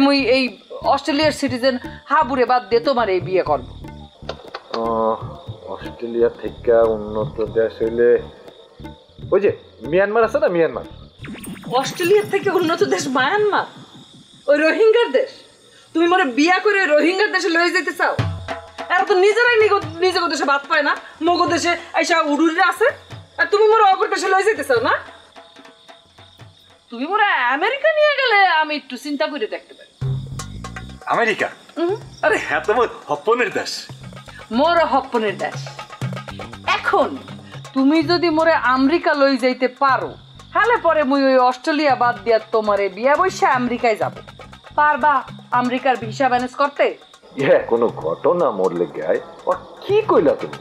মুই এই অস্ট্রেলিয়ার সিটিজেন হাবুরে বাদ দিয়ে তোমার এই বিয়ে করব। অস্ট্রেলিয়া থেকে উন্নত দেশ হইলে ওই যে মিয়ানমার আছে না, মিয়ানমার। অস্ট্রেলিয়ার থেকে উন্নত দেশ মায়ানমার, ওই রোহিঙ্গার দেশ। তুমি মনে বিয়া করে রোহিঙ্গার দেশে লয়ে যেতে চাও? এরা তো নিজেরাই নিজের দেশে বাদ পায় না, মগো দেশে এইসব উড়ুরিরা আছে, আর তুমি মোরা অপর দেশে লয়ে যেতে চাও না? তুমি মোরা আমেরিকা নিয়ে গেলে আমি একটু চিন্তা করে দেখতে পারি। আমেরিকা? আরে হ্যাঁ, তো হপ্পনের দেশ। মোর হপ্পনের দেশ। এখন তুমি যদি মোরে আমেরিকা লই যাইতে পারো, তাহলে পরে মুই ওই অস্ট্রেলিয়া বাদ দিয়া তোমারে বিয়া বইসা আমেরিকায় যাব। পারবা আমেরিকার ভিসা ম্যানেজ করতে? কোনো ঘটনা মোর লেগে আর কি কইলা তুমি?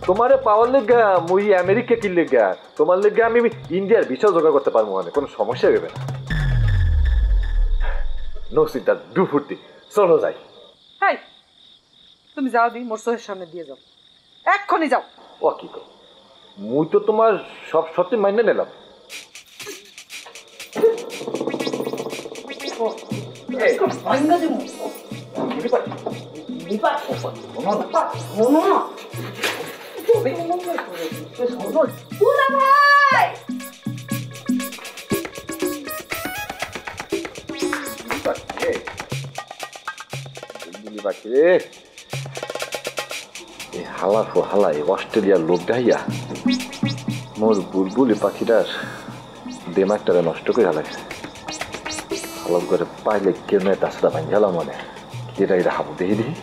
তোমারে পাওয়ার লেগে মুই আমেরিকা কি লেগে, তোমার লেগে আমি ইন্ডিয়ার ভিসা জোগাড় করতে পারবো, মানে কোনো সমস্যা হবে না। নো চিন্তা, দুফুর্তি, চলো যাই। হাই, তুমি যাও দি, মোর চোখের সামনে দিয়ে যাও, এক্ষুনি যাও। ও কি কর, মুই তো তোমার সব সত্যি মাইনে নিলাম। হালাই অস্ট্রেলিয়ার লোক গাইয়া মোর বুলবুলি পাখিটার দেমাগটারে নষ্ট করে হালাইছে। হালাম করে পাইলে কেন তাছাড়া ভাঙ গেলাম, মানে এটা এটা হাবু দেখি দেখি।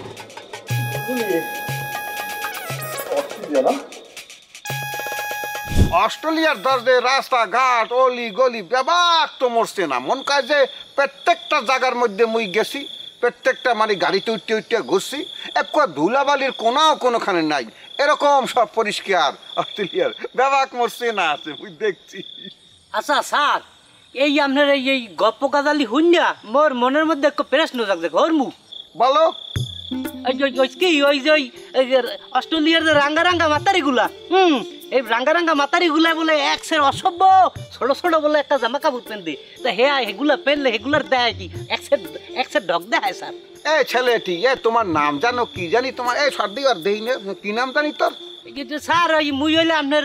অস্ট্রেলিয়ার দরজে রাস্তাঘাট অলি গলি ব্যাপার তো মরছে না। মন কাজ যে প্রত্যেকটা জায়গার মধ্যে মুই গেছি, প্রত্যেকটা মানে গাড়িতে উঠতে উঠতে ঘুরছি, এক ধুলাবালির কোনোখানে নাই, এরকম সব পরিষ্কার। অস্ট্রেলিয়ার ব্যাপার মরছে না আছে, মুই দেখছি। আচ্ছা স্যার, এই আপনার এই গপ্প কাদালি হুন্যা মোর মনের মধ্যে একটু প্রশ্ন জাগছে। ঘরমু বলো। ওই যে অস্ট্রেলিয়ার যে রাঙ্গা রাঙ্গা মাতারিগুলা, এই রাঙ্গা রাঙ্গা মাতারিগুলা বলে একসের অসভ্য ছোট ছোট বলে একটা জামা কাপড় পেনতে, তা হেগুলা পেনলে হেগুলার দেয় কি একসের ডগ দেয় স্যার? এই ছেলেটি, তোমার নাম জানো কি জানি? তোমার এই সর্দি আর দেই না, কি নাম জানি তোর? স্যার ওই মুই হইলে আপনার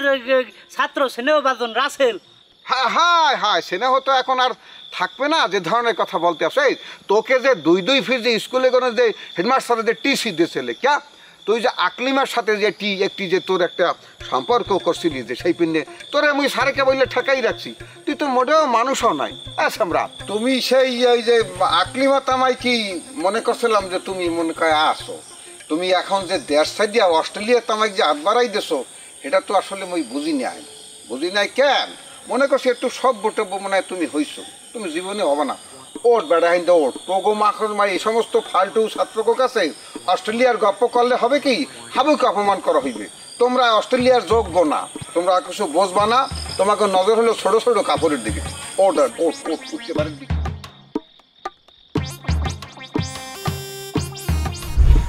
ছাত্র স্নেহবাদন রাসেল। হ্যাঁ হ্যাঁ হ্যাঁ, স্নেহ তো এখন আর থাকবে না, যে ধরনের কথা বলতে আসে। তোকে যে দুই ফির যে স্কুলে কোনো যে হেডমাস্টারের যে টিসি দিয়েছিলে ক্যা, তুই যে আকলিমার সাথে যে একটি যে তোর একটা সম্পর্ক করছিলি, যে সেই পিনে তোরে আমি সারেকে বললে ঠেকাই রাখছি, তুই তো মোটেও মানুষও নাই। আমরা তুমি সেই ওই যে আকলিমা তামাই কি মনে করছিলাম যে তুমি মনে করে আসো, তুমি এখন যে দেশ সাইড দিয়া অস্ট্রেলিয়া তামাই যে হাত বাড়াই দেছো, এটা তো আসলে মুই বুঝি নাই কেন। মনে করছি একটু সব বটব্য মনে হয় তুমি হইছো, তুমি জীবনে হবে না। ওট বেড়া হিন্দা ওট, তোগো মাখন মানে এই সমস্ত ফালতু ছাত্রকে কাছে অস্ট্রেলিয়ার গপ্প করলে হবে কি, হাবুকে অপমান করা হইবে। তোমরা অস্ট্রেলিয়ার যোগ্য না, তোমরা কিছু বুঝবা না, তোমাকে নজর হলো ছোট ছোট কাপড়ের দিকে। ওট ওট ওট উঠতে পারেন দিকে।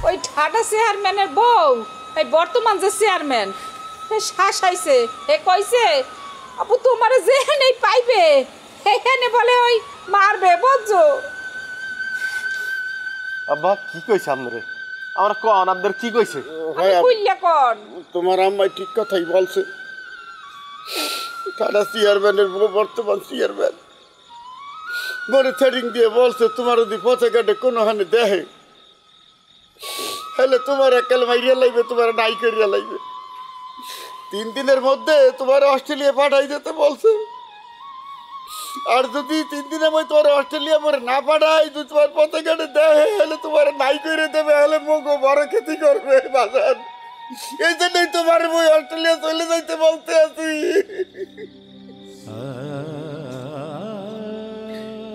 ওই ঠাডা চেয়ারম্যানের বউ, এই বর্তমান যে চেয়ারম্যান শ্বাস আইছে, এ কইছে আপু তোমার যেখানেই পাইবে সেখানে বলে ওই মারবে, বুঝছো? আব্বা কি কইছে আপনারে? আমার কোন আপনাদের কি কইছে? তোমার আম্মাই ঠিক কথাই বলছে। ঠাডা চেয়ারম্যানের বউ বর্তমান চেয়ারম্যান বলে থ্রেডিং দিয়ে বলছে, তোমার যদি পথে ঘাটে কোনোখানে দেহে হলে তোমার একাল মাইরিয়া লাগবে, তোমার নাই করিয়া লাগবে। 3 দিনের মধ্যে তোমার অস্ট্রেলিয়া পাঠাই যেতে বলছে। আর যদি 3 দিনের মধ্যে তোমার অস্ট্রেলিয়া পরে না পাঠাই, যদি তোমার পথে ঘাটে দেয় হলে তোমার নাই করে দেবে, হলে মুখো বড় ক্ষতি করবে বাজার। এই জন্যই তোমার বই অস্ট্রেলিয়া চলে যাইতে বলতে আছি।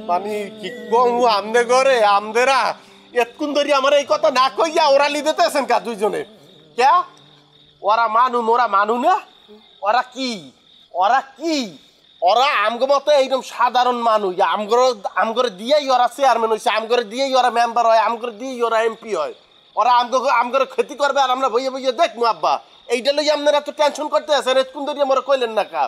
মানে কি কম আমদে ঘরে আমদেরা এতক্ষণ ধরে আমার এই কথা না কইয়া ওরা লিদেতেছেন কা দুইজনে? ক্যা ওরা মানু মোরা মানু না? ওরা কি ওরা আমগো মতো এইরকম সাধারণ মানুষ। আমগরে দিয়েই ওরা চেয়ারম্যান হয়েছে, আমগরে দিয়েই ওরা মেম্বার হয়, আমগরে দিয়েই ওরা এমপি হয়। ওরা আমগরে ক্ষতি করবে আর আমরা বইয়ে বইয়ে দেখবো। আব্বা এইটা লইয়া আপনারা এত টেনশন করতে আছেন, এতক্ষণ ধরে আমরা কইলেন না কা?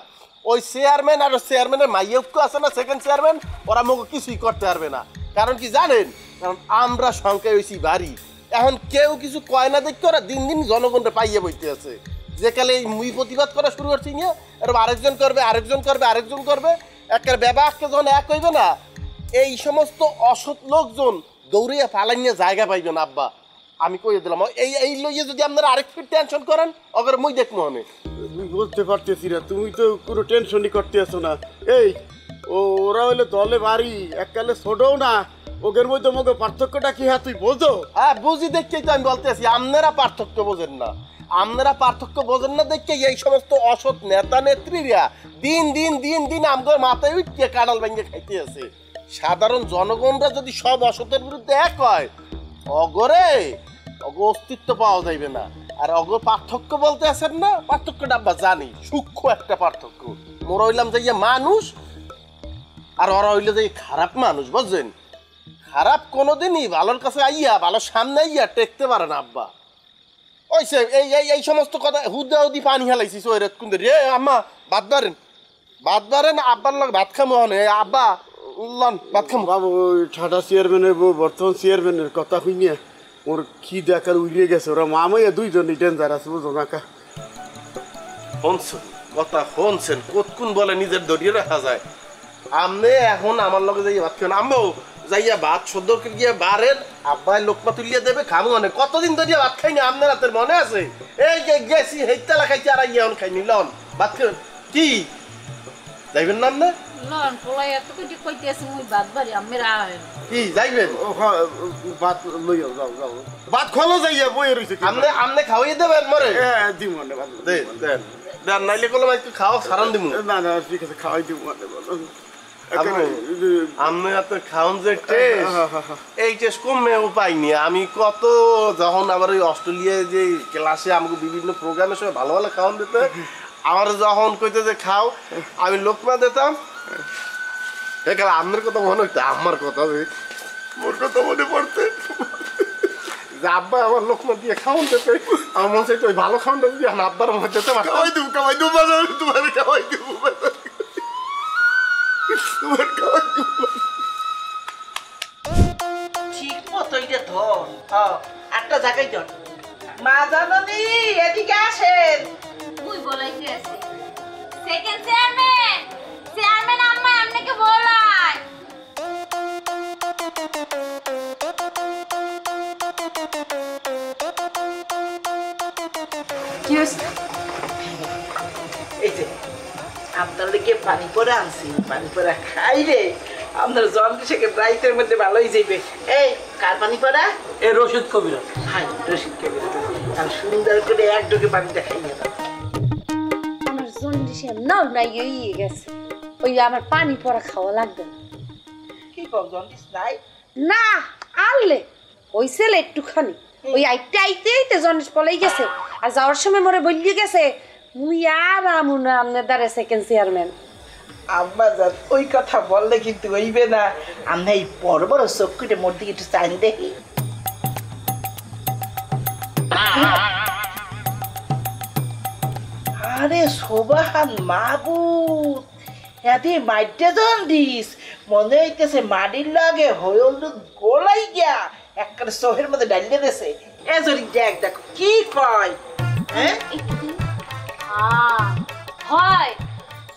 ওই চেয়ারম্যান আর চেয়ারম্যানের মাইয়কু আছে না সেকেন্ড চেয়ারম্যান, ওরা মোকে কিছুই করতে পারবে না। কারণ কি জানেন, কারণ আমরা সংখ্যায় হয়েছি বাড়ি। এখন কেউ কিছু কয় না দেখতে ওরা দিন দিন জনগণটা পাইয়ে বইতে আছে। যে কালে এই মুই প্রতিবাদ করা শুরু করছি নিয়ে এরকম আরেকজন করবে আরেকজন করবে আরেকজন করবে, একটা ব্যবহারকে যখন এক হইবে না, এই সমস্ত অসৎ লোকজন দৌড়িয়া পালাইয়া জায়গা পাইবে না। আব্বা আমি কইয়ে দিলাম, এই লইয়ে যদি আপনারা আরেক ফিট টেনশন করেন অগর মই দেখবো মনে বলতে পারতেছি না, তুমি তো কোনো টেনশনই করতে আসো না। এই ওরা হইলে দলে বাড়ি এককালে ছোটও না, ওদের মধ্যে মগে পার্থক্যটা কি হ্যাঁ তুই বোঝো? হ্যাঁ বুঝি দেখেই তো আমি বলতে আছি, আপনারা পার্থক্য বোঝেন না। আপনারা পার্থক্য বোঝেন না দেখে এই সমস্ত অসৎ নেতা নেত্রীরা দিন দিন দিন দিন আমাদের মাথায় উঠে কাঁড়াল ভেঙে খাইতে আছে। সাধারণ জনগণরা যদি সব অসতের বিরুদ্ধে এক হয়, অগরে অস্তিত্ব পাওয়া যাইবে না। আর অগর পার্থক্য বলতে আছেন না, পার্থক্যটা আমরা জানি, সূক্ষ্ম একটা পার্থক্য। মোরা হইলাম যে মানুষ আর ওরা হইলে যে খারাপ মানুষ, বুঝছেন? খারাপ কোনোদিনই ভালোর কাছে আইয়া ভালোর সামনে আইয়া টেকতে পারে না। আব্বা ওই সে এই সমস্ত কথা হুদা হুদি পানি হেলাইছি সোয়ের কুন্দে রে। আম্মা বাদ বারেন আব্বার লোক ভাত খামো হনে। আব্বা লন ভাত খামো। বাবু ওই ঠাডা চেয়ারম্যানের বর্তমান চেয়ারম্যানের কথা শুনিয়ে ওর কি দেখার উড়িয়ে গেছে। ওরা মামাইয়া দুইজনই ডেঞ্জার আছে, বুঝো না কা? শুনছেন কথা, শুনছেন কতক্ষণ বলে নিজের দড়িয়ে রাখা যায়। আমনে এখন আমার লগে যাই ভাত খান, আম্মু যাইয়া ভাত সদ্য গিয়ে বারেন, আব্বাই লোকমা তুলিয়া দেবে খামু। মানে কতদিন ধরিয়া ভাত খাইনি আপনার হাতের মনে আছে? এই যে গেছি হেইতালা খাইছি আর ইয়া খাইনি। লন ভাত খান কি যাইবেন না আপনি? লন পোলাই এত কিছু কইতে আছে মুই বাদ বাড়ি আমরা কি যাইবেন? ভাত লইয়া যাও যাও, ভাত খোলো যাইয়া বই রইছে। আমনে খাওয়াই দেবেন মরে? হ্যাঁ দিব মনে ভাত দেন দেন দেন, নাইলে কলম একটু খাওয়া সারান দিব। না না ঠিক আছে, খাওয়াই দিব মনে বলো। আমি এত খাওন যে টেস্ট, এই টেস্ট কমেও পাইনি আমি। কত যখন আবার ওই অস্ট্রেলিয়ায় যে ক্লাসে আমাকে বিভিন্ন প্রোগ্রামের সময় ভালো ভালো খাওয়ান দিতে, আমার যখন কইতে যে খাও আমি লোকমা দিতাম। এখানে আপনার কথা মনে হইতো, আমার কথা মোর কথা মনে পড়তে যে আব্বা আমার লোকমা দিয়ে খাওয়ান দিতে। আমার মনে হচ্ছে ওই ভালো খাওয়ানটা যদি আব্বার মনে দিতে খাওয়াই দিব খাওয়াই দিব তোমার খাওয়াই দিব তোমার খাওয়াই দিব ঠিক মতো এটা ধর। একটা জায়গায় ধর। মা জাননি এদিকে আসেন। মুই বলাইতে আছে সেকেন্ড চেয়ারম্যান, চেয়ারম্যান আম্মা আপনাকে বলাই। কি হয়েছে? এই যে আপনার দিকে পানি পরে আনছি, পানি পরে খাই রে আপনার জন্ডিসেকে রাইতের মধ্যে ভালোই যাইবে। এই কার পানি পড়া? এ রশিদ কবির। হাই রশিদ কবির। আর সুন্দর করে এক ঢোকে পানিটা খাইয়ে দাও। আমার জন্ডিসে নাও নাই ইয়ে গেছে, ওই আমার পানি পড়া খাওয়া লাগবে না। কি কম জন্ডিস নাই? না আনলে ওই ছেলে একটুখানি ওই আইতে আইতে আইতে জন্ডিস পলাই গেছে। আর যাওয়ার সময় মরে বলিয়ে গেছে মুই আর আমু না আপনার দ্বারা সেকেন্ড চেয়ারম্যান। আব্বা যান ওই কথা বললে কিন্তু হইবে না। আমরা এই বড় বড় চক্ষুটে মোর দিকে একটু চাইনি দেখি। আরে সোবাহান মাহবুব, এতে মাইটে জন্ডিস মনে হইতেছে মাটির লাগে হলুদ গোলাই গিয়া একটা সোহের মধ্যে ডালিয়ে দিয়েছে। এ যদি দেখ দেখো কি কয়। হ্যাঁ হয়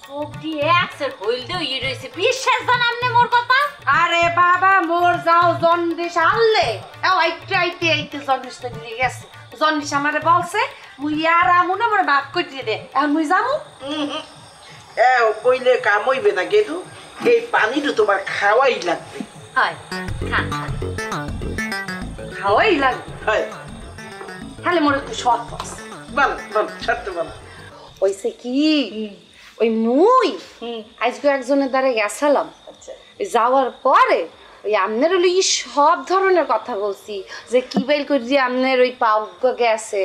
চোখ দিয়ে একসের হইল দিয়ে ইয়ে রয়েছে, বিশ্বাস জান আপনি মোর কথা? আরে বাবা মোর যাও জন্ডিস আনলে আইতে আইতে আইতে জন্ডিস তো দিয়ে গেছে। জন্ডিস আমারে বলছে মুই আর আমু না মোর বাপ কই দিয়ে দে, এখন মুই যামু। কইলে কাম হইবে না গেদু, এই পানিটা তোমার খাওয়াই লাগবে। হয় খান খাওয়াই লাগবে। হয় তাহলে মোর একটু শখ পাস। বল বল সত্য বল। ওইসে কি ওই মুই আজকে একজনের দ্বারা গেছিলাম। যাওয়ার পরে ওই আপনার হলো ই সব ধরনের কথা বলছি যে কি বাইল করি যে আপনার ওই পাউগ গেছে।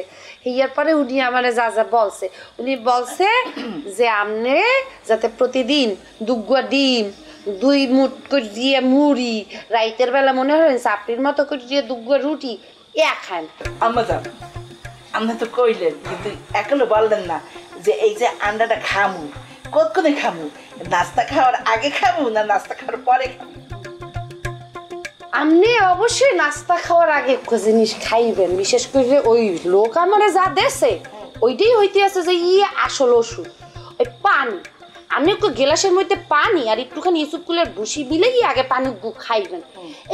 ইয়ার পরে উনি আমার যা যা বলছে, উনি বলছে যে আপনি যাতে প্রতিদিন দুগুয়া ডিম 2 মুঠ করে দিয়ে মুড়ি, রাইতের বেলা মনে হয় চাপড়ির মতো করে দিয়ে দুগুয়া রুটি খান। আম্মা যান আপনি তো কইলেন কিন্তু এখনো বললেন না যে এই যে আন্ডাটা খামু কতক্ষণে খাবো? নাস্তা খাওয়ার আগে খাবো না নাস্তা খাওয়ার পরে খাবো? আপনি অবশ্যই নাস্তা খাওয়ার আগে একটা জিনিস খাইবেন, বিশেষ করে ওই লোক আমারে যা দেছে ওইটাই হইতে আছে যে আসল ওষুধ, ওই পানি। আপনি একটু গ্লাসের মধ্যে পানি আর একটুখানি ইসুকুলের ভুসি মিলেই আগে পানি খাইবেন।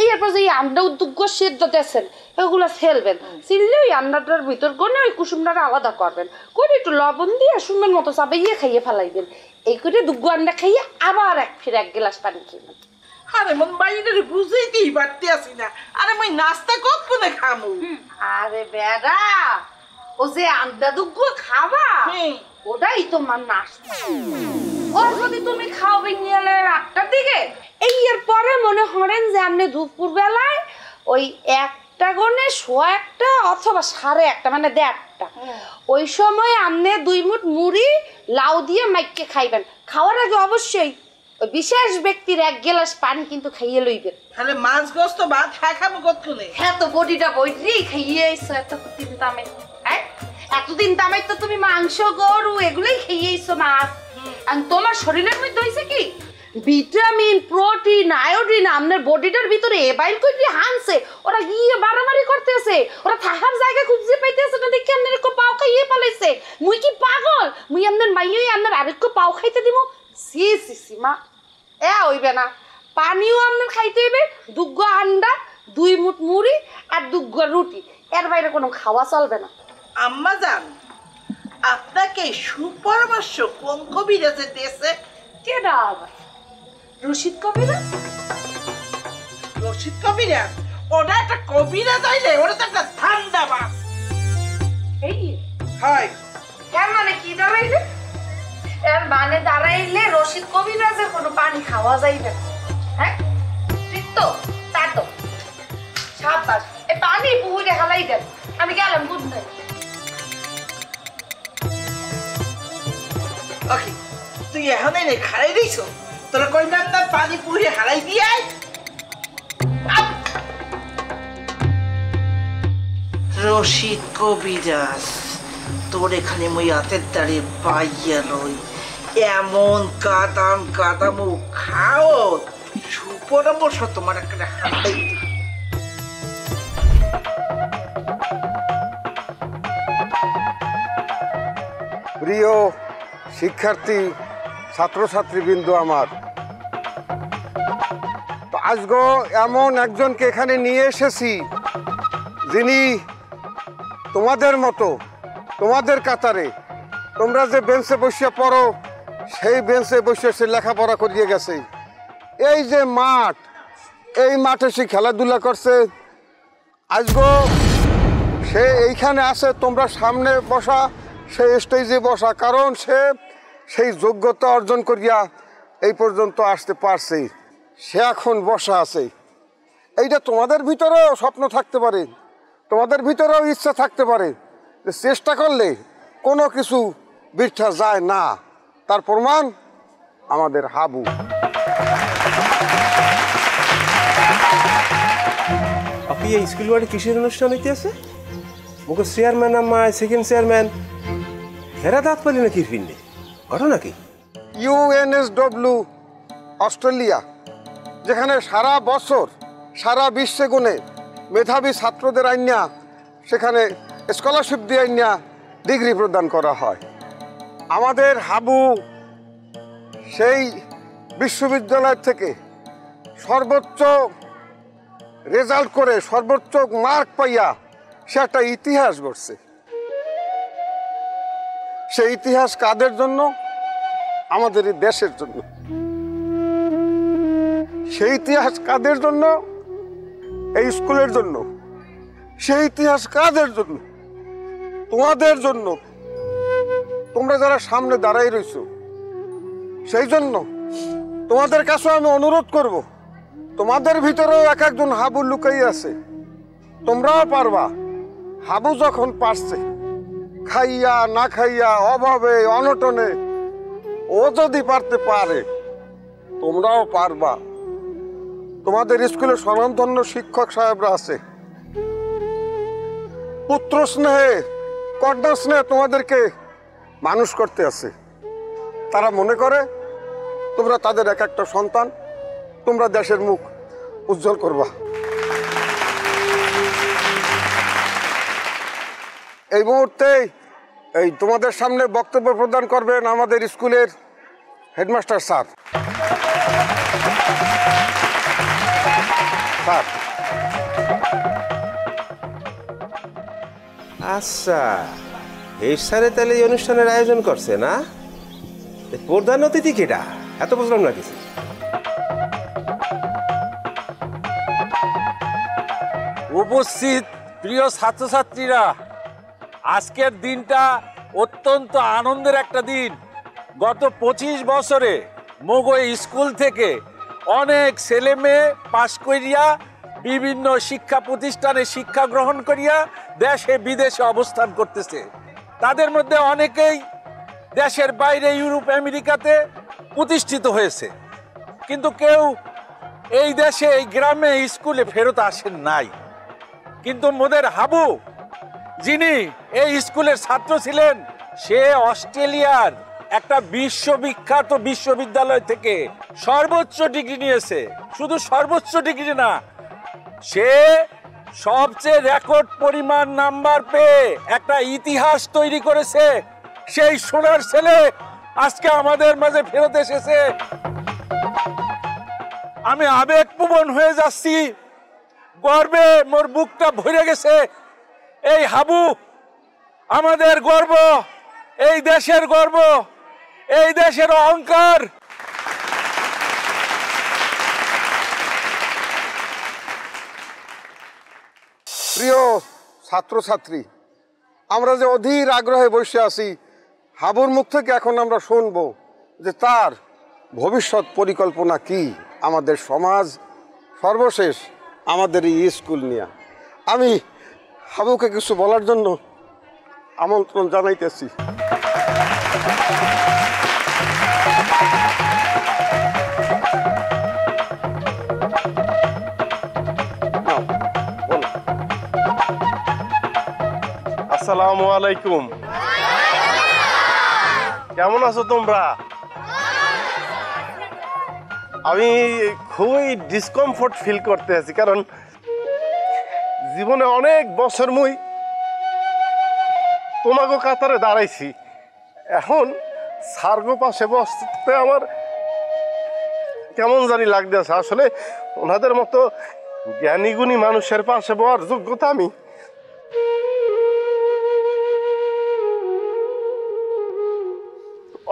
এরপর যে আন্ডা উদ্যোগ সেদ্ধ দেছেন এগুলো ফেলবেন, চিনলে ওই আন্ডাটার ভিতর গনে ওই কুসুমটাকে আলাদা করবেন, করে একটু লবণ দিয়ে সুন্দর মতো চাবাইয়ে খাইয়ে ফেলাইবেন। এই করে দুগ্গো আন্ডা খাইয়ে আবার এক গ্লাস পানি খাইবেন। আরে মন বাইরে বুঝাইতেই পারতে আসি না। আরে মই নাস্তা কতক্ষণে খাবো? আরে বেড়া, ও যে আন্ডা দুগ্গো খাবা ওটাই তোমার নাস্তা। ও যদি তুমি খাওয়াবে নিয়ে 8টার দিকে, এই এর পরে মনে করেন যে আপনি দুপুর বেলায় ওই 1টা গনে 1:15 অথবা 1:30 মানে 1:30 ওই সময় আপনি 2 মুঠ মুড়ি লাউ দিয়ে মাইকে খাইবেন। খাওয়ার আগে অবশ্যই ওই বিশেষ ব্যক্তির 1 গ্লাস পানি কিন্তু খাইয়ে লইবেন। তাহলে মাছ গোস্ত ভাত খাবো কতক্ষণে? হ্যাঁ, তো বডিটা বইরেই খাইয়ে আইছো এতদিন তামে। হ্যাঁ, এতদিন তামে তো তুমি মাংস গরু এগুলোই খাইয়ে আইছো না। আর তোমার শরীরের মধ্যে হয়েছে কি ভিটামিন প্রোটিন আয়োডিন আপনার বডিটার ভিতরে বাইর করে হানছে, ওরা গিয়ে বাড়াবাড়ি করতেছে, ওরা থাকার জায়গা খুঁজে পাইতেছে না দেখে আপনার একটু পাও খাইয়ে পালাইছে। মুই কি পাগল? মুই আপনার মাইয়াই আপনার আরেকটু পাও খাইতে দিব? সি সি সি মা, হইবে না। পানিও আপনার খাইতে হইবে, দুগ্গো আন্ডা, 2 মুঠ মুড়ি আর দুগ্গো রুটি, এর বাইরে কোনো খাওয়া চলবে না। আম্মা জান, আপনাকে সুপরামর্শ কোন কবিরাজে দিয়েছে? কেডা আবার? রশিদ কবিরাজ? রশিদ কবিরাজ? ওটা একটা কবিরাজ হইলে ওটা তো একটা ঠান্ডা বাস। এই হয় এর মানে কি দাঁড়াইলে? এর মানে দাঁড়াইলে রশিদ কবিরাজের কোনো পানি খাওয়া যাইবে না। হ্যাঁ ঠিক তো? তা তো সাবাস, এই পানি পুকুরে হালাই দেন। আমি গেলাম, গুড নাইট। ওকে, তুই এখন এনে খাড়াই দিছ, তোরা কইলাম না পানি পুড়ে হারাই দিয়ে রশিদ কবিরাজ, তোর এখানে মই হাতের দাঁড়িয়ে পাইয়া লই, এমন কাদাম কাদামু খাও, সুপরামর্শ তোমার একটা হারাই। প্রিয় শিক্ষার্থী ছাত্রছাত্রীবৃন্দ আমার, তো আজগো এমন একজনকে এখানে নিয়ে এসেছি যিনি তোমাদের মতো তোমাদের কাতারে তোমরা যে বেঞ্চে বসে পড়ো সেই বেঞ্চে বসে সে লেখাপড়া করিয়ে গেছে। এই যে মাঠ, এই মাঠে সে খেলাধুলা করছে, আজগো সে এইখানে আছে, তোমরা সামনে বসা, সেই স্টেজে বসা, কারণ সে সেই যোগ্যতা অর্জন করিয়া এই পর্যন্ত আসতে পারছে, সে এখন বসা আছে। এইটা তোমাদের ভিতরেও স্বপ্ন থাকতে পারে, তোমাদের ভিতরেও ইচ্ছা থাকতে পারে, চেষ্টা করলে কোনো কিছু বৃথা যায় না। তার প্রমাণ আমাদের হাবু। আপনি এই স্কুল বাড়ি কিসের অনুষ্ঠান হইতে আছে? মুখ চেয়ারম্যান আমায় সেকেন্ড চেয়ারম্যান হেরা দাঁত পালি না কি ফিরলে ঘটনা কি? UNSW অস্ট্রেলিয়া, যেখানে সারা বছর সারা বিশ্বে গুণে মেধাবী ছাত্রদের আইনা সেখানে স্কলারশিপ দিয়ে আইনা ডিগ্রি প্রদান করা হয়। আমাদের হাবু সেই বিশ্ববিদ্যালয় থেকে সর্বোচ্চ রেজাল্ট করে সর্বোচ্চ মার্ক পাইয়া সে একটা ইতিহাস গড়ছে। সেই ইতিহাস কাদের জন্য? আমাদের এই দেশের জন্য। সেই ইতিহাস কাদের জন্য? এই স্কুলের জন্য। সেই ইতিহাস কাদের জন্য? তোমাদের জন্য, তোমরা যারা সামনে দাঁড়াই রইছো সেই জন্য। তোমাদের কাছে আমি অনুরোধ করব, তোমাদের ভিতরেও এক একজন হাবু লুকাই আছে, তোমরাও পারবা। হাবু যখন পারছে, খাইয়া না খাইয়া অভাবে অনটনে, ও যদি পারতে পারে তোমরাও পারবা। তোমাদের স্কুলে স্বনামধন্য শিক্ষক সাহেবরা আছে, পুত্র স্নেহে কন্যা স্নেহে তোমাদেরকে মানুষ করতে আছে। তারা মনে করে তোমরা তাদের এক একটা সন্তান, তোমরা দেশের মুখ উজ্জ্বল করবা। এই মুহূর্তে এই তোমাদের সামনে বক্তব্য প্রদান করবেন আমাদের স্কুলের হেডমাস্টার স্যার। স্যার, আচ্ছা, এই স্যারে তাহলে এই অনুষ্ঠানের আয়োজন করছে না? প্রধান অতিথি কেটা এত বুঝলাম না কিছু। উপস্থিত প্রিয় ছাত্রছাত্রীরা, আজকের দিনটা অত্যন্ত আনন্দের একটা দিন। গত 25 বছরে মগই স্কুল থেকে অনেক ছেলে মেয়ে পাশ করিয়া বিভিন্ন শিক্ষা প্রতিষ্ঠানে শিক্ষা গ্রহণ করিয়া দেশে বিদেশে অবস্থান করতেছে। তাদের মধ্যে অনেকেই দেশের বাইরে ইউরোপ আমেরিকাতে প্রতিষ্ঠিত হয়েছে, কিন্তু কেউ এই দেশে এই গ্রামে স্কুলে ফেরত আসেন নাই। কিন্তু মোদের হাবু, যিনি এই স্কুলের ছাত্র ছিলেন, সে অস্ট্রেলিয়ার একটা বিশ্ববিখ্যাত বিশ্ববিদ্যালয় থেকে সর্বোচ্চ ডিগ্রি নিয়েছে। শুধু সর্বোচ্চ ডিগ্রি না, সে সবচেয়ে রেকর্ড পরিমাণ নাম্বার পেয়ে একটা ইতিহাস তৈরি করেছে। সেই সোনার ছেলে আজকে আমাদের মাঝে ফেরত এসেছে। আমি আবেগপ্রবণ হয়ে যাচ্ছি, গর্বে মোর বুকটা ভরে গেছে। এই হাবু আমাদের গর্ব, এই দেশের গর্ব, এই দেশের অহংকার। প্রিয় ছাত্রছাত্রী, আমরা যে অধীর আগ্রহে বসে আছি, হাবুর মুখ থেকে এখন আমরা শুনবো যে তার ভবিষ্যৎ পরিকল্পনা কি আমাদের সমাজ, সর্বশেষ আমাদের এই স্কুল নিয়ে। আমি হাবুকে কিছু বলার জন্য আমন্ত্রণ জানাইতেছি। আসসালামু আলাইকুম। কেমন আছো তোমরা? আমি খুবই ডিসকমফোর্ট ফিল করতে আছি, কারণ জীবনে অনেক বছর মুই তোমাকে কাতারে দাঁড়াইছি। এখন সার্গো পাশে বসতে আমার কেমন জানি লাগতেছে। আসলে ওনাদের মতো জ্ঞানীগুণী মানুষের পাশে বলার যোগ্যতা আমি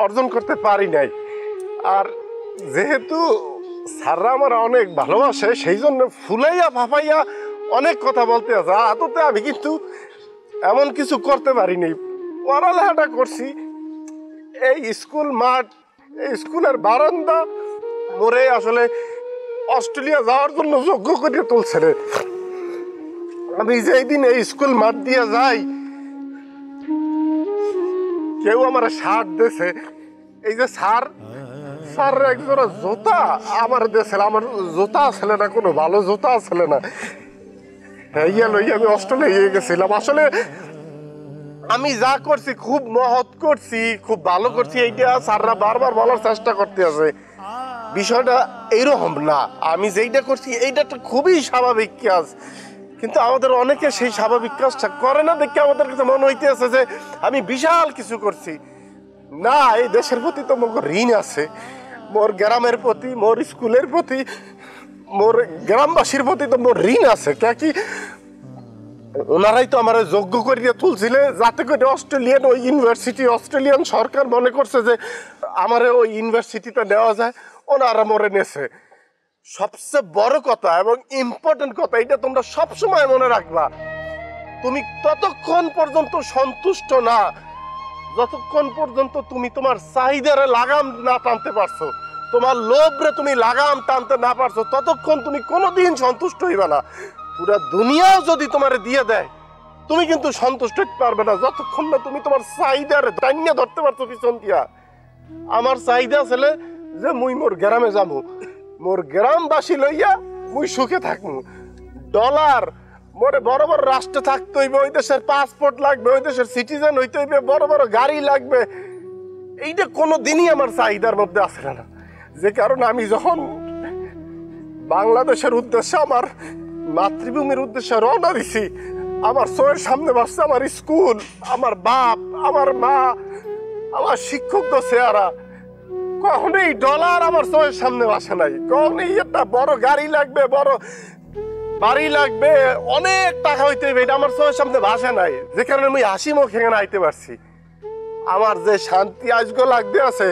অর্জন করতে পারি নাই। আর যেহেতু স্যাররা আমার অনেক ভালোবাসে, সেই জন্য ফুলাইয়া ফাফাইয়া অনেক কথা বলতে আছে। আদতে আমি কিন্তু এমন কিছু করতে পারিনি। পড়ালেখাটা করছি এই স্কুল মাঠ, এই স্কুলের বারান্দা মোরে আসলে অস্ট্রেলিয়া যাওয়ার জন্য যোগ্য করে তুলছে রে। আমি যেই দিন এই স্কুল মাঠ দিয়ে যাই, কেউ আমার শার্ট দিয়েছে, এই যে স্যার একজোড়া জুতা আমার দিয়েছিল। আমার জুতা আসলে না, কোনো ভালো জুতা আসলে না, ইয়া লইয়া আমি অস্ট্রেলিয়া গেছিলাম। আসলে আমি যা করছি খুব মহৎ করছি, খুব ভালো করছি, এইটা স্যাররা বারবার বলার চেষ্টা করতে আছে। বিষয়টা এইরকম না, আমি যেইটা করছি এইটা তো খুবই স্বাভাবিক কাজ, কিন্তু আমাদের অনেকে সেই স্বাভাবিক কাজটা করে না দেখে আমাদের কাছে মনে হইতে আছে যে আমি বিশাল কিছু করছি। না, এই দেশের প্রতি তো মোর ঋণ আছে, মোর গ্রামের প্রতি, মোর স্কুলের প্রতি, মোর গ্রামবাসীর প্রতি তো মোর ঋণ আছে। কে কি ওনারাই তো আমার যোগ্য করিয়া তুলছিলে, যাতে করে অস্ট্রেলিয়ান ওই ইউনিভার্সিটি, অস্ট্রেলিয়ান সরকার মনে করছে যে আমার ওই ইউনিভার্সিটিতে নেওয়া যায়, ওনারা মরে নেছে। সবচেয়ে বড় কথা এবং ইম্পর্টেন্ট কথা, এটা তোমরা সবসময় মনে রাখবা, তুমি ততক্ষণ পর্যন্ত সন্তুষ্ট না যতক্ষণ পর্যন্ত তুমি তোমার চাহিদারে লাগাম না টানতে পারছো, তোমার লোভরে তুমি লাগাম টানতে না পারছো, ততক্ষণ তুমি কোনোদিন সন্তুষ্ট হইবে না। পুরা দুনিয়াও যদি তোমার দিয়ে দেয়, তুমি কিন্তু সন্তুষ্ট হতে পারবে না যতক্ষণ না তুমি তোমার চাহিদারে টাইনা ধরতে পারছো পিছন দিয়া। আমার চাহিদা ছেলে যে মুই মোর গ্রামে যাবো, মোর গ্রামবাসী লইয়া মুই সুখে থাকবো। ডলার মোরে বড় বড় রাষ্ট্রে থাকতে হইবে, ওই দেশের পাসপোর্ট লাগবে, ওই দেশের সিটিজেন হইতে হইবে, বড় বড় গাড়ি লাগবে, এইটা কোনো দিনই আমার চাহিদার মধ্যে আসে না, যে কারণে আমি যখন বাংলাদেশের উদ্দেশ্যে আমার মাতৃভূমির উদ্দেশ্যে রওনা দিছি, আমার চোখের সামনে বসছে আমার স্কুল, আমার বাপ, আমার মা, আমার শিক্ষকদের চেহারা। কখনোই ডলার আমার চোখের সামনে আসে নাই, কখনোই একটা বড় গাড়ি লাগবে, বড় বাড়ি লাগবে, অনেক টাকা হইতে হবে, এটা আমার চোখের সামনে ভাসে নাই, যে কারণে আমি হাসি মুখ এখানে আইতে পারছি। আমার যে শান্তি আজকে লাগতে আছে,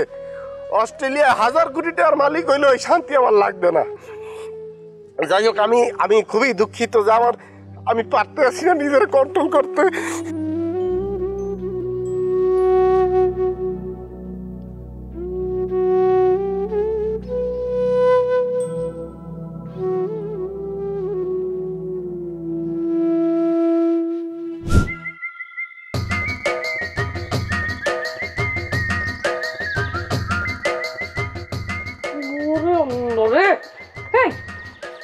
অস্ট্রেলিয়া 1000 কোটি টাকার মালিক হইলে ওই শান্তি আমার লাগবে না। যাই হোক, আমি খুবই দুঃখিত যে আমি পারতে আছি না নিজের কন্ট্রোল করতে।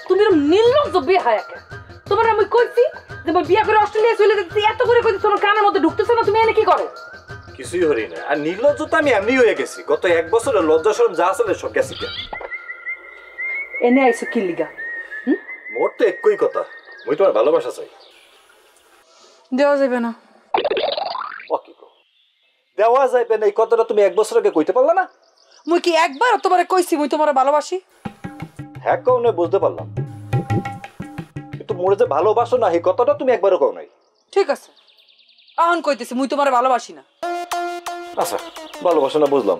তুমি নির্লজ্জ বেহায়া কেন? তোমার আমি কইছি যে বিয়া করে অস্ট্রেলিয়া চলে যেতে, এত করে কইছি তোমার কানের মধ্যে ঢুকতেছে না, তুমি এনে কি করো? কিছুই হরি না। আর নির্লজ্জ তো আমি এমনি হয়ে গেছি, গত 1 বছরের লজ্জা শরম যা আসলে সব গেছি। এনে আইছো কি লিগা? মোর তো একই কথা, মুই তোমার ভালোবাসা চাই। দেওয়া যাবে না। দেওয়া যাইবে না এই কথাটা তুমি 1 বছর আগে কইতে পারলা না? মুই কি একবার তোমারে কইছি মুই তোমারে ভালোবাসি? হ্যাঁ কও না, বুঝতে পারলাম, কিন্তু মোরে যে ভালোবাসো না এই কথাটা তুমি একবারও কও নাই। ঠিক আছে, এখন কইতেছি মুই তোমারে ভালোবাসি না। আচ্ছা, ভালোবাসো না বুঝলাম।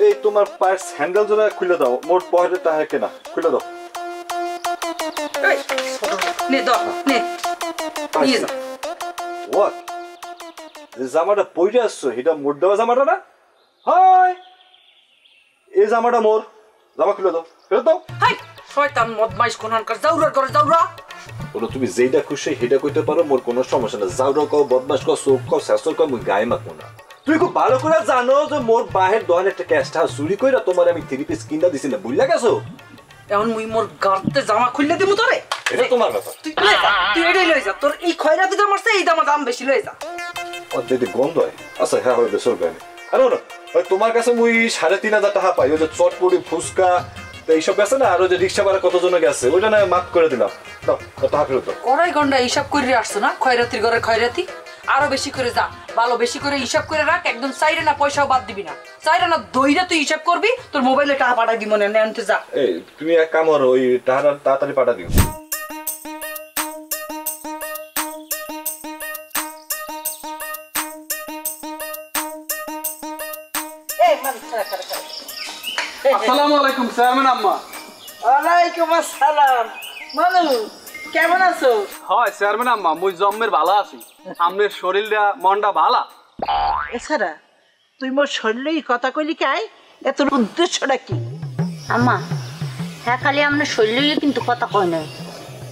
এই তোমার পায়ের স্যান্ডেল জোড়া খুলে দাও, মোর পকেটে টাকা কেনা খুলে দাও। নে দাও, নে নিয়ে যাও। ওয়াট, যে জামাটা পইরে আসছো এটা মোর দেওয়া জামাটা না? হাই, এই জামাটা মোর, জামা খুলে দাও, ফেরত দাও। হাই শয়তান বদমাইশ কোনখানকার, যাওরা করে যাওরা। বলো তুমি যেইটা খুশি সেটা কইতে পারো, মোর কোনো সমস্যা না। যাওরা কও, বদমাশ কও, চোখ কও, শাসর কও, মুই গায়ে মাখবো না। তুমি খুব ভালো করে জানো যে মোর বাহের দোকানে একটা ক্যাশটা চুরি কইরা তোমার আমি 3 পিস কিনা দিছি না, বুঝলা গেছো? এখন মুই মোর গাড়তে জামা খুললে দিমু তোরে? এটা তোমার কথা, তুই লই যা, তুই এটাই লই যা। তোর এই খয়রাতি দাম আছে, এই দাম বেশি লই যা। আর যদি গন্ধ হয়, আচ্ছা হ্যাঁ হবে, চলবে না। আর না তোমার কাছে মুই 3500 টাকা পাই, ওই যে চটপটি ফুচকা এইসব গেছে না, আর ওই যে রিক্সা ভাড়া কতজন গেছে ওইটা না মাফ করে দিলাম, দাও টাকা ফেরত দাও। 2.5 ঘন্টা হিসাব করে আসছো না, খয়রাতির ঘরে খয়রাতি। আরো বেশি করে যা, ভালো বেশি করে হিসাব করে রাখ, একদম চাইরে না পয়সাও বাদ দিবি না, চাইরে না দইরা তুই হিসাব করবি, তোর মোবাইলে টাকা পাঠাই দিব না, আনতে যা। এই তুমি এক কাম করো, ওই টাকাটা তাড়াতাড়ি পাঠা দিও। আসসালামু আলাইকুম চেয়ারম্যান আম্মা। ওয়ালাইকুম আসসালাম। মানু কেমন আছো? হয় চেয়ারম্যান আম্মা, মুই জম্মের ভালো আছি। আমনের শরীরটা মনটা ভালা? এছাড়া তুই মোর শরীরেই কথা কইলি কাই, এত উদ্দেশ্যটা কি? আম্মা হ্যাঁ, খালি আমরা শরীরে কিন্তু কথা কয় নাই,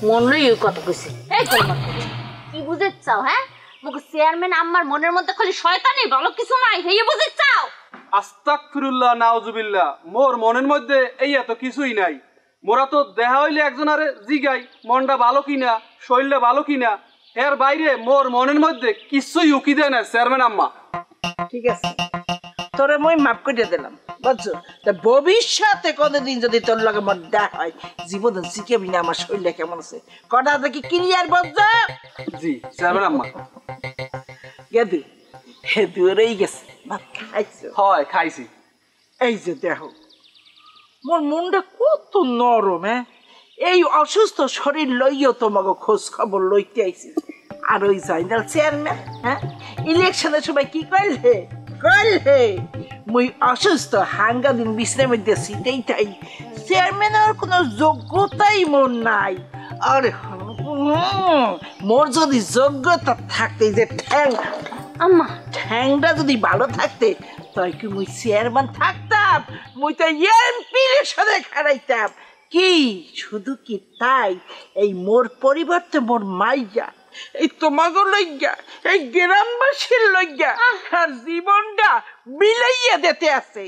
মন লইও কথা কইছি। এই গোলমাল কি বুঝে চাও? হ্যাঁ, মুখ চেয়ারম্যান আম্মার মনের মধ্যে খালি শয়তানি, ভালো কিছু নাই, হেয়ে বুঝে চাও? আস্তাগফিরুল্লাহ নাউজুবিল্লাহ, মোর মনের মধ্যে এই এত কিছুই নাই। মোরা তো দেখা হইলে একজন আরে জিগাই মনটা ভালো কিনা, শরীরটা ভালো কিনা, এর বাইরে মোর মনের মধ্যে কিছুই উকি দেয় না চেয়ারম্যান আম্মা। ঠিক আছে, তোরে মই মাফ করে দিলাম, বুঝছো? তা ভবিষ্যতে কোনদিন যদি তোর লগে মন দেখা হয়, জীবনে জিজ্ঞাবি না আমার শরীরটা কেমন আছে, কটা দেখি ক্লিয়ার বুঝছো? জি চেয়ারম্যান আম্মা। গেদু হেদুরেই গেছে, ভাত খাইছো? হয় খাইছি। এই যে দেখো মোর মনটা কত নরম, হ্যাঁ? এই অসুস্থ শরীর লইও তোমাকে খোঁজ খবর লইতে আইছি। আর ওই জয়নাল চেয়ারম্যান, হ্যাঁ, ইলেকশনের সময় কি কইলে মুই অসুস্থ, হাঙ্গা দিন বিশ্রামের মধ্যে সিটেই তাই, চেয়ারম্যানের কোনো যোগ্যতাই মোর নাই। আরে মোর যদি যোগ্যতা থাকতে, যে আম্মা ঠ্যাংটা যদি ভালো থাকতে, তাই কি মুই চেয়ারম্যান থাকতাম? মুই তো এমপির সাথে খারাইতাম। কি শুধু কি তাই, এই মোর পরিবর্তে মোর মাইয়া, এই তোমাকে লইয়া, এই গ্রামবাসীর লইয়া আর জীবনটা বিলাইয়া দিতে আছে।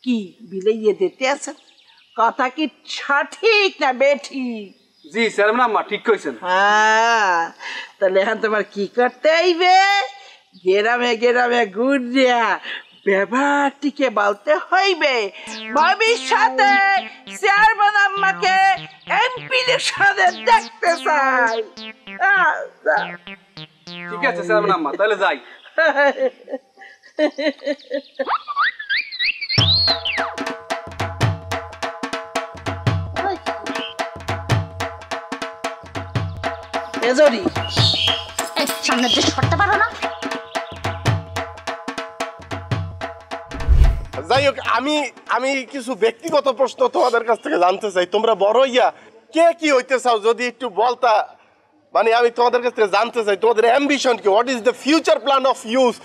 কি বিলাইয়া দিতে আছে? কথা কি সঠিক না বেঠিক? জি চেয়ারম্যান আম্মা ঠিক কইছেন। হ্যাঁ, তাহলে এখন তোমার কি করতে হইবে? গ্রামে গ্রামে ঘুরিয়া ব্যাপারটিকে বলতে হইবে ভবিষ্যতে চেয়ারম্যান আম্মাকে এমপি সাথে দেখতে চাই। ঠিক আছে চেয়ারম্যান আম্মা, তাহলে যাই। এজরি সামনে দিয়ে সরতে পারো না? যাই হোক, আমি কিছু ব্যক্তিগত প্রশ্ন তোমাদের কাছ থেকে জানতে চাই। তোমরা বড় হইয়া কে কি হইতে চাও যদি একটু বলতা, মানে আমি তোমাদের কাছ থেকে জানতে চাই তোমাদের অ্যাম্বিশন কি, what is the future plan of youth,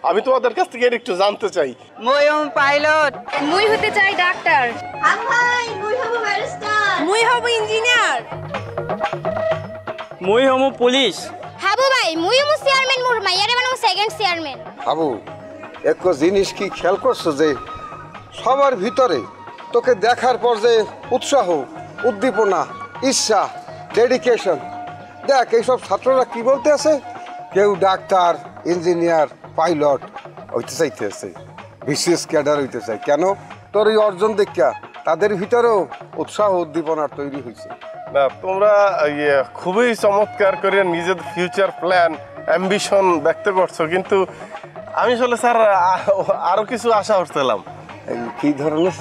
আমি তোমাদের কাছ থেকে একটু জানতে চাই। মুই হম পাইলট। মুই হতে চাই ডাক্তার। ভাই মুই হব ব্যারিস্টার। মুই হব ইঞ্জিনিয়ার। মুই হম পুলিশ। হাবু ভাই মুই হম চেয়ারম্যান, মোর মাইয়ারে বানাবো সেকেন্ড চেয়ারম্যান। হাবু এক জিনিস কি খেয়াল করছো যে সবার ভিতরে তোকে দেখার পর যে উৎসাহ, উদ্দীপনা, ইচ্ছা, ডেডিকেশন, দেখ এইসব ছাত্ররা কি বলতে আছে, কেউ ডাক্তার, ইঞ্জিনিয়ার, পাইলট হইতে চাইতে আছে, বিশেষ ক্যাডার হইতে চাই। কেন? তোর এই অর্জন দেখা তাদের ভিতরেও উৎসাহ উদ্দীপনার তৈরি হয়েছে। না, তোমরা খুবই চমৎকার করে নিজেদের ফিউচার প্ল্যান, অ্যাম্বিশন ব্যক্ত করছো, কিন্তু আমি আসলে স্যার আরো কিছু আশা করছিলাম। কি ধরনের?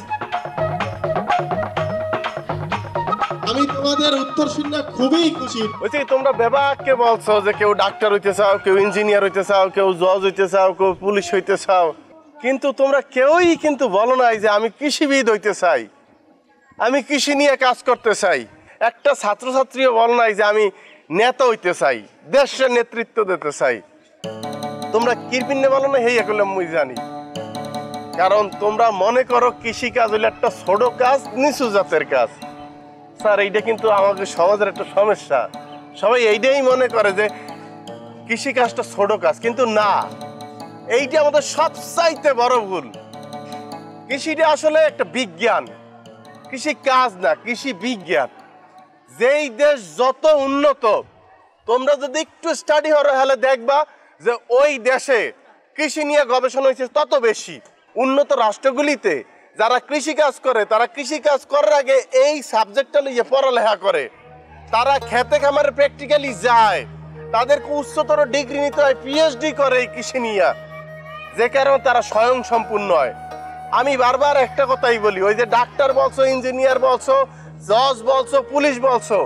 আমি তোমাদের উত্তর শুনে খুবই খুশি। বলছি তোমরা বেবাককে বলছো যে কেউ ডাক্তার হইতে চাও, কেউ ইঞ্জিনিয়ার হইতে চাও, কেউ জজ হইতে চাও, কেউ পুলিশ হইতে চাও, কিন্তু তোমরা কেউই কিন্তু বলো নাই যে আমি কৃষিবিদ হইতে চাই, আমি কৃষি নিয়ে কাজ করতে চাই। একটা ছাত্রছাত্রীও বল নাই যে আমি নেতা হইতে চাই, দেশের নেতৃত্ব দিতে চাই। তোমরা কৃপিন্নে বলো না, হেই এখন আমি জানি, কারণ তোমরা মনে করো কৃষি কাজ হইলে একটা ছোট কাজ, নিচু জাতের কাজ। স্যার এইটা কিন্তু আমাদের সমাজের একটা সমস্যা, সবাই এইটাই মনে করে যে কৃষি কাজটা ছোট কাজ, কিন্তু না, এইটা আমাদের সবচাইতে বড় ভুল। কৃষিটা আসলে একটা বিজ্ঞান, কৃষি কাজ না, কৃষি বিজ্ঞান। যেই দেশ যত উন্নত, তোমরা যদি একটু স্টাডি হরো হলে দেখবা যে ওই দেশে কৃষি নিয়ে গবেষণা হয়েছে তত বেশি। উন্নত রাষ্ট্রগুলিতে যারা কৃষি কাজ করে, তারা কৃষি কাজ করার আগে এই সাবজেক্টটা নিয়ে পড়ালেখা করে, তারা খেতে খামারে প্র্যাকটিক্যালি যায়, তাদেরকে উচ্চতর ডিগ্রি নিতে হয়, পিএইচডি করে এই কৃষি নিয়ে, যে কারণে তারা স্বয়ং সম্পূর্ণ হয়। আমি বারবার একটা কথাই বলি, ওই যে ডাক্তার বলছো, ইঞ্জিনিয়ার বলছো, জজ বলছো, পুলিশ বলছো,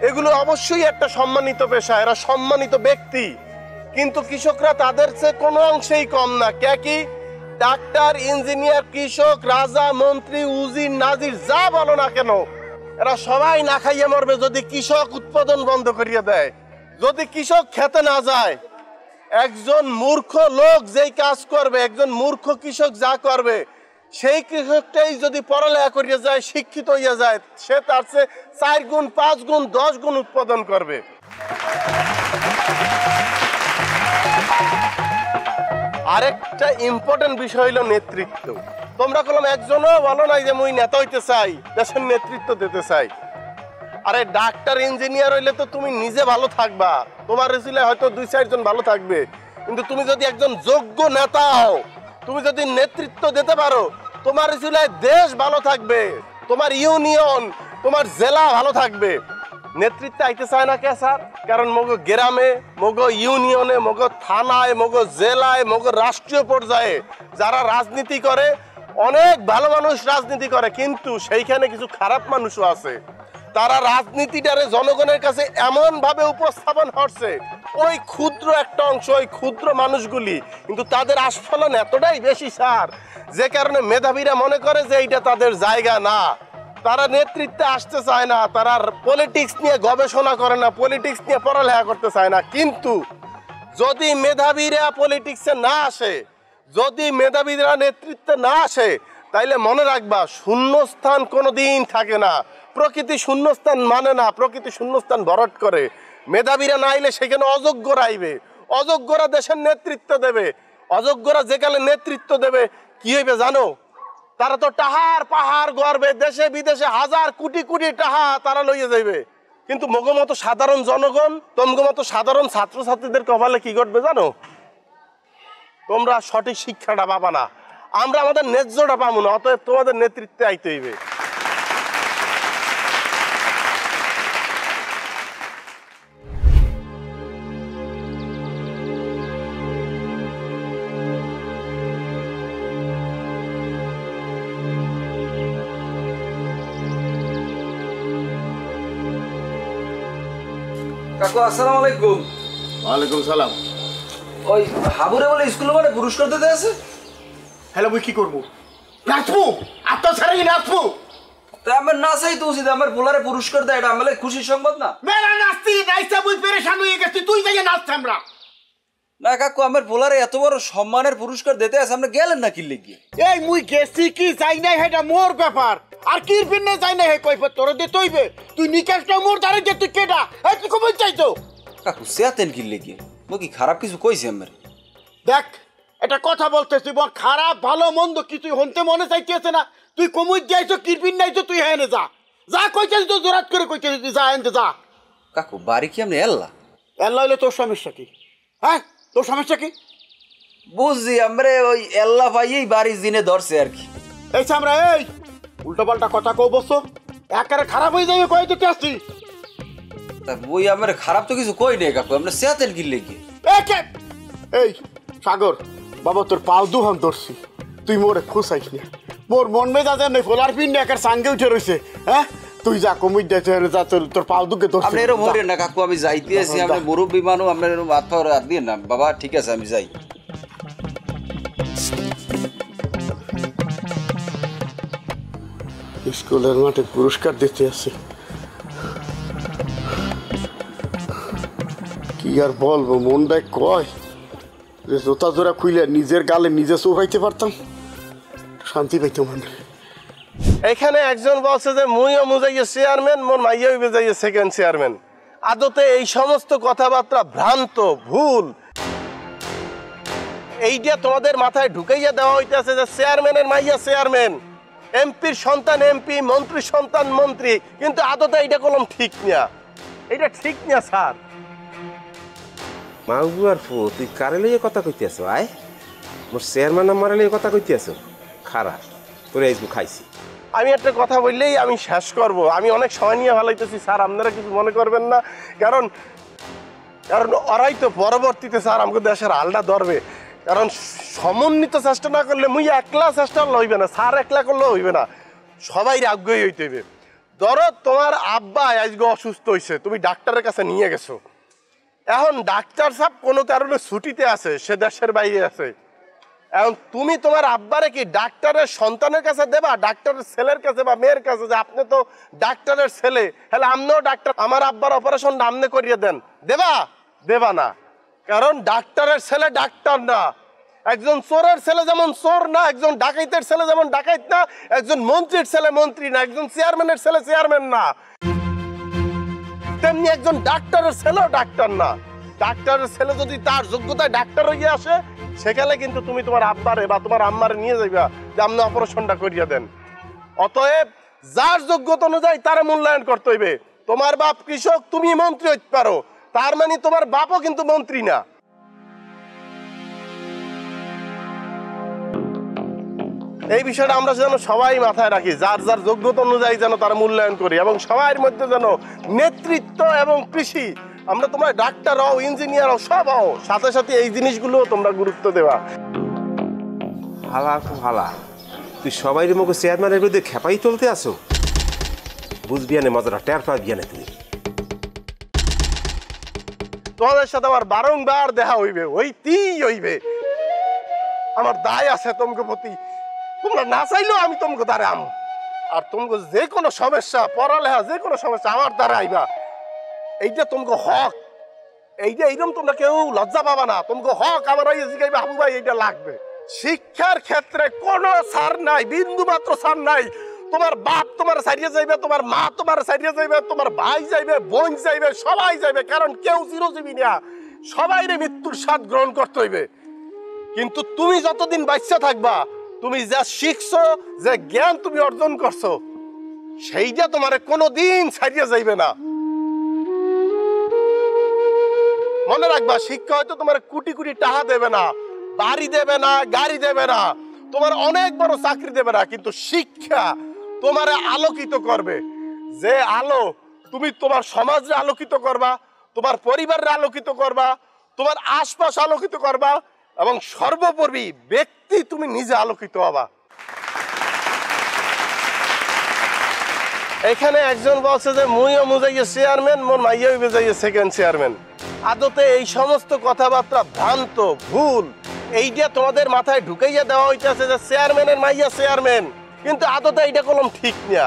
এগুলো অবশ্যই একটা সম্মানিত পেশা, এরা সম্মানিত ব্যক্তি, কিন্তু কৃষকরা তাদের চেয়ে কোনো অংশেই কম না। কে কি? ডাক্তার, ইঞ্জিনিয়ার, কৃষক, রাজা, মন্ত্রী, উজির, নাজির, যা বলো না কেন, এরা সবাই না খাইয়ে মরবে যদি কৃষক উৎপাদন বন্ধ করিয়ে দেয়, যদি কৃষক খেতে না যায়। একজন মূর্খ লোক যেই কাজ করবে, একজন মূর্খ কৃষক যা করবে, সেই কৃষকটাই যদি পড়ালেখা করিয়া যায়, শিক্ষিত হইয়া যায়, সে তার চেয়ে 4 গুণ, 5 গুণ, 10 গুণ উৎপাদন করবে। আরেকটা ইম্পর্টেন্ট বিষয় হইল নেতৃত্ব। তোমরা কলম একজনও বলো নাই যে মুই নেতা হইতে চাই, দেশের নেতৃত্ব দিতে চাই। আরে ডাক্তার, ইঞ্জিনিয়ার হইলে তো তুমি নিজে ভালো থাকবা, তোমার রেসিলে হয়তো 2-4 জন ভালো থাকবে, কিন্তু তুমি যদি একজন যোগ্য নেতা হও, তুমি যদি নেতৃত্ব দিতে পারো, তোমার রেসিলে দেশ ভালো থাকবে, তোমার ইউনিয়ন, তোমার জেলা ভালো থাকবে। নেতৃত্বে আইতে চায় না কে স্যার? কারণ মগো গ্রামে, মগো ইউনিয়নে, মগো থানায়, মগো জেলায়, মগো রাষ্ট্রীয় পর্যায়ে যারা রাজনীতি করে, অনেক ভালো মানুষ রাজনীতি করে, কিন্তু সেইখানে কিছু খারাপ মানুষও আছে। তারা রাজনীতিটারে জনগণের কাছে এমন ভাবে উপস্থাপন করছে, ওই ক্ষুদ্র একটা অংশ, ওই ক্ষুদ্র মানুষগুলি, কিন্তু তাদের আস্ফলন এতটাই বেশি স্যার, যে কারণে মেধাবীরা মনে করে যে এইটা তাদের জায়গা না, তারা নেতৃত্বে আসতে চায় না, তারা পলিটিক্স নিয়ে গবেষণা করে না, পলিটিক্স নিয়ে পড়ালেখা করতে চায় না। কিন্তু যদি মেধাবীরা পলিটিক্সে না আসে, যদি মেধাবীরা নেতৃত্বে না আসে, তাইলে মনে রাখবা শূন্যস্থান কোনোদিন থাকে না। প্রকৃতি শূন্যস্থান মানে না, প্রকৃতি শূন্যস্থান ভরাট করে। মেধাবীরা না আইলে সেখানে অযোগ্যরা আইবে, অযোগ্যরা দেশের নেতৃত্ব দেবে, অযোগ্যরা যেখানে নেতৃত্ব দেবে কি হইবে জানো? তারা তো টাহার পাহাড় গড়বে, দেশে বিদেশে হাজার কোটি কোটি টাকা তারা লইয়ে যাইবে, কিন্তু মগো মতো সাধারণ জনগণ, তমগো মতো সাধারণ ছাত্রছাত্রীদের কপালে কি ঘটবে জানো? তোমরা সঠিক শিক্ষাটা পাবা না, আমরা আমাদের ন্যায্যটা পাবো না। অতএব তোমাদের নেতৃত্বে আইতে হইবে। কাকু আসসালামু আলাইকুম। ওয়ালাইকুম সালাম। ওই হাবুরে বলে স্কুলে মানে পুরস্কার দিতে আছে। হ্যালো, মুই কি করবো? নাচবো? আপনার ছাড়াই নাচবো? তা আমার নাচাই তো উচিত, আমার পোলারে পুরস্কার দেয়, এটা আমার খুশির সংবাদ না? মেলা নাচতি, নাইসা মুই পেরেশান হয়ে গেছি, তুই যাইয়া নাচছ আমরা। না কাকু, আমার পোলারে এত বড় সম্মানের পুরস্কার দিতে আছে, আমরা গেলেন না কি লেগে? এই মুই গেছি কি যাই নাই সেটা মোর ব্যাপার, আর কির পিনে যাই নাই হে কইবে তোর দে তইবে। তুই নিকাশটা মোর দাঁড়ে যে তুই কেডা? এই তুই কই চাইছো? কাকু সেতেন কি লেগে? মো কি খারাপ কিছু কইছি আমার? দেখ, এটা কথা বলতেছি, বল খারাপ ভালো মন্দ কিছুই হনতে মনে চাইতেছে না। তুই কমুই যাইছো, কির পিন নাইছো, তুই হেনে যা। যা কইছিস তো জোরাত করে কইছিস, তুই যা হেনতে যা। কাকু বাড়ি কি আমরা এল্লা? এল্লা হইলে তোর সমস্যা কি? হ্যাঁ, তোর সমস্যা কি? বুঝছি, আমরা ওই এল্লা পাইয়েই বাড়ি জিনে ধরছে আর কি। এই আমরা এই উল্টো পাল্টা কথা কও বসো, একেবারে খারাপ হয়ে যাবে কই দিতে আসছি। তা ওই আমার খারাপ তো কিছু কই নেই কাকু, আমরা সেতেন কি লেগে? এই সাগর বাবা, তোর পাও দুহান ধরছি, তুই মোরে খুশাইস না। মোর মন মেজাজ নেই, ফোলার পিন একের সাঙ্গে উঠে রয়েছে। হ্যাঁ, তুই যা কমুই যাচ্ছে, যা তোর পাও দুকে ধরছি। আপনি এরকম হরে না কাকু, আমি যাইতে আছি, আমি মুরব্বী মানুষ, আপনার এরকম হাত পা হাত দিয়ে না। বাবা ঠিক আছে, আমি যাই। স্কুলের মাঠে পুরস্কার দিতে আছে, কি আর বলবো, মনটাই কয় যে জোতা জোড়া খুইলে নিজের গালে নিজে চৌকাইতে পারতাম, শান্তি পাইতাম মনে। এখানে একজন বলছে যে মুইও মুজাইয়ে চেয়ারম্যান, মোর মাইয়া হইবে যাইয়ে সেকেন্ড চেয়ারম্যান। আদতে এই সমস্ত কথাবার্তা ভ্রান্ত, ভুল। এইটা তোমাদের মাথায় ঢুকাইয়া দেওয়া হইতেছে যে চেয়ারম্যানের মাইয়া চেয়ারম্যান, এমপির সন্তান এমপি, মন্ত্রীর সন্তান মন্ত্রী, কিন্তু আদতে এইটা কলম ঠিক না, এটা ঠিক না স্যার। মাহবু আর ফু, তুই কারে লইয়ে কথা কইতে আছো? আয়, মোর চেয়ারম্যান আমার লইয়ে কথা কইতে আছো? খারাপ, তোরে আইসবু খাইছি। আমি একটা কথা বললেই আমি শেষ করব। আমি অনেক সময় নিয়ে ভালাইতেছি স্যার, আপনারা কিছু মনে করবেন না, কারণ ওরাই তো পরবর্তীতে স্যার আমাকে দেশের আলটা ধরবে। কারণ সমন্বিত চেষ্টা না করলে মুই একলা চেষ্টা হইবে না, স্যার একলা করলেও হইবে না, সবাই আগ্রহী হইতে হইবে। ধরো তোমার আব্বা আজকে অসুস্থ হয়েছে, তুমি ডাক্তারের কাছে নিয়ে গেছো, এখন ডাক্তার সাহেব কোনো কারণে ছুটিতে আছে, সে দেশের বাইরে আছে। এখন তুমি তোমার আব্বারে কি ডাক্তারের সন্তানের কাছে দেবা, ডাক্তারের ছেলের কাছে বা মেয়ের কাছে, যে আপনি তো ডাক্তারের ছেলে, হলে আমনেও ডাক্তার, আমার আব্বার অপারেশন আমনে করিয়ে দেন, দেবা? দেবা না, কারণ ডাক্তারের ছেলে ডাক্তার না, একজন চোরের ছেলে যেমন চোর না, একজন ডাকাইতের ছেলে যেমন ডাকাইত না, একজন মন্ত্রীর ছেলে মন্ত্রী না, একজন চেয়ারম্যানের ছেলে চেয়ারম্যান না, তেমনি একজন ডাক্তারের ছেলেও ডাক্তার না। ডাক্তারের ছেলে যদি তার যোগ্যতায় ডাক্তার হইয়া আসে, সেখানে কিন্তু তুমি তোমার আব্বারে বা তোমার আম্মারে নিয়ে যাইবা যে আপনি অপারেশনটা করিয়া দেন। অতএব যার যোগ্যতা অনুযায়ী তার মূল্যায়ন করতে হইবে। তোমার বাপ কৃষক, তুমি মন্ত্রী হইতে পারো, তার মানে তোমার বাপও কিন্তু মন্ত্রী না। এই বিষয়টা আমরা যেন সবাই মাথায় রাখি, যার যার যোগ্যতা অনুযায়ী যেন তার মূল্যায়ন করি, এবং সবার মধ্যে যেন নেতৃত্ব এবং কৃষি, আমরা তোমরা ডাক্তার হও, ইঞ্জিনিয়ার হও, সব হও, সাথে সাথে এই জিনিসগুলো তোমরা গুরুত্ব দেওয়া। হালা হালা, তুই সবাই মুখে চেয়ারম্যানের বিরুদ্ধে খেপাই চলতে আসো? বুঝবি না মজাটা, টের পাবি না তুই। তোমাদের সাথে আমার বারংবার দেখা হইবে, হইতেই হইবে। আমার দায় আছে তোমাকে প্রতি, তোমরা না চাইলেও আমি তোমাকে দ্বারে আম, আর তোমাকে যে কোনো সমস্যা, পড়ালেখা যে কোনো সমস্যা আমার দ্বারা আইবা, এইটা তোমাকে হক। এইটা এইরকম তোমরা কেউ লজ্জা পাবা না, তোমাকে হক। আমার জিগাইবে হাবু ভাই এইটা লাগবে। শিক্ষার ক্ষেত্রে কোনো ছাড় নাই, বিন্দু মাত্র ছাড় নাই। তোমার বাপ তোমার সারিয়ে যাইবে, তোমার মা তোমার সারিয়ে যাইবে, তোমার ভাই যাইবে, বোন যাইবে, সবাই যাইবে, কারণ কেউ চিরজীবী না, সবাইরে মৃত্যুর স্বাদ গ্রহণ করতে হইবে। কিন্তু তুমি যতদিন বাচ্চা থাকবা, তুমি যা শিখছো, যে জ্ঞান তুমি অর্জন করছো, সেইটা তোমার কোনোদিন ছাড়িয়ে যাইবে না। মনে রাখবা, শিক্ষা হয়তো তোমার কোটি কোটি টাকা দেবে না, বাড়ি দেবে না, গাড়ি দেবে না, তোমার অনেক বড় চাকরি দেবে না, কিন্তু শিক্ষা তোমারে আলোকিত করবে। যে আলো তুমি তোমার সমাজে আলোকিত করবা, তোমার পরিবারের আলোকিত করবা, তোমার আশপাশ আলোকিত করবা, এবং সর্বোপরি ব্যক্তি তুমি নিজে আলোকিত হবা। এখানে একজন বলছে যে মুইও মুজাইয়ে চেয়ারম্যান, মোর মাইয়া মুজাইয়ে সেকেন্ড চেয়ারম্যান। আদতে এই সমস্ত কথাবার্তা ভ্রান্ত, ভুল। এইটা তোমাদের মাথায় ঢুকাইয়া দেওয়া হইতেছে যে চেয়ারম্যানের মাইয়া চেয়ারম্যান, কিন্তু আদতে এইটা কলম ঠিক না।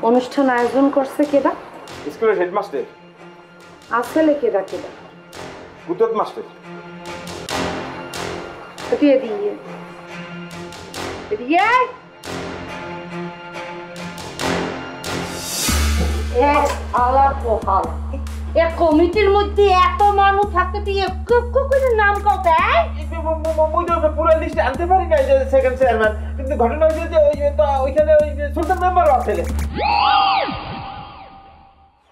অনুষ্ঠান আয়োজন করছে কেডা? স্কুলের হেডমাস্টার। আসলে কেডা কেডা? কুদরত মাস্টার। দিয়ে দিয়ে দিয়ে আলার পোহাল এ কমিটির মধ্যে এত মানুষ থাকতে তুই একটু করে নাম কথা পুরো লিস্টে আনতে পারি না যে সেকেন্ড চেয়ারম্যান, কিন্তু ঘটনা হয়েছে যে ওইখানে ওই সুলতান মেম্বারও আসলে।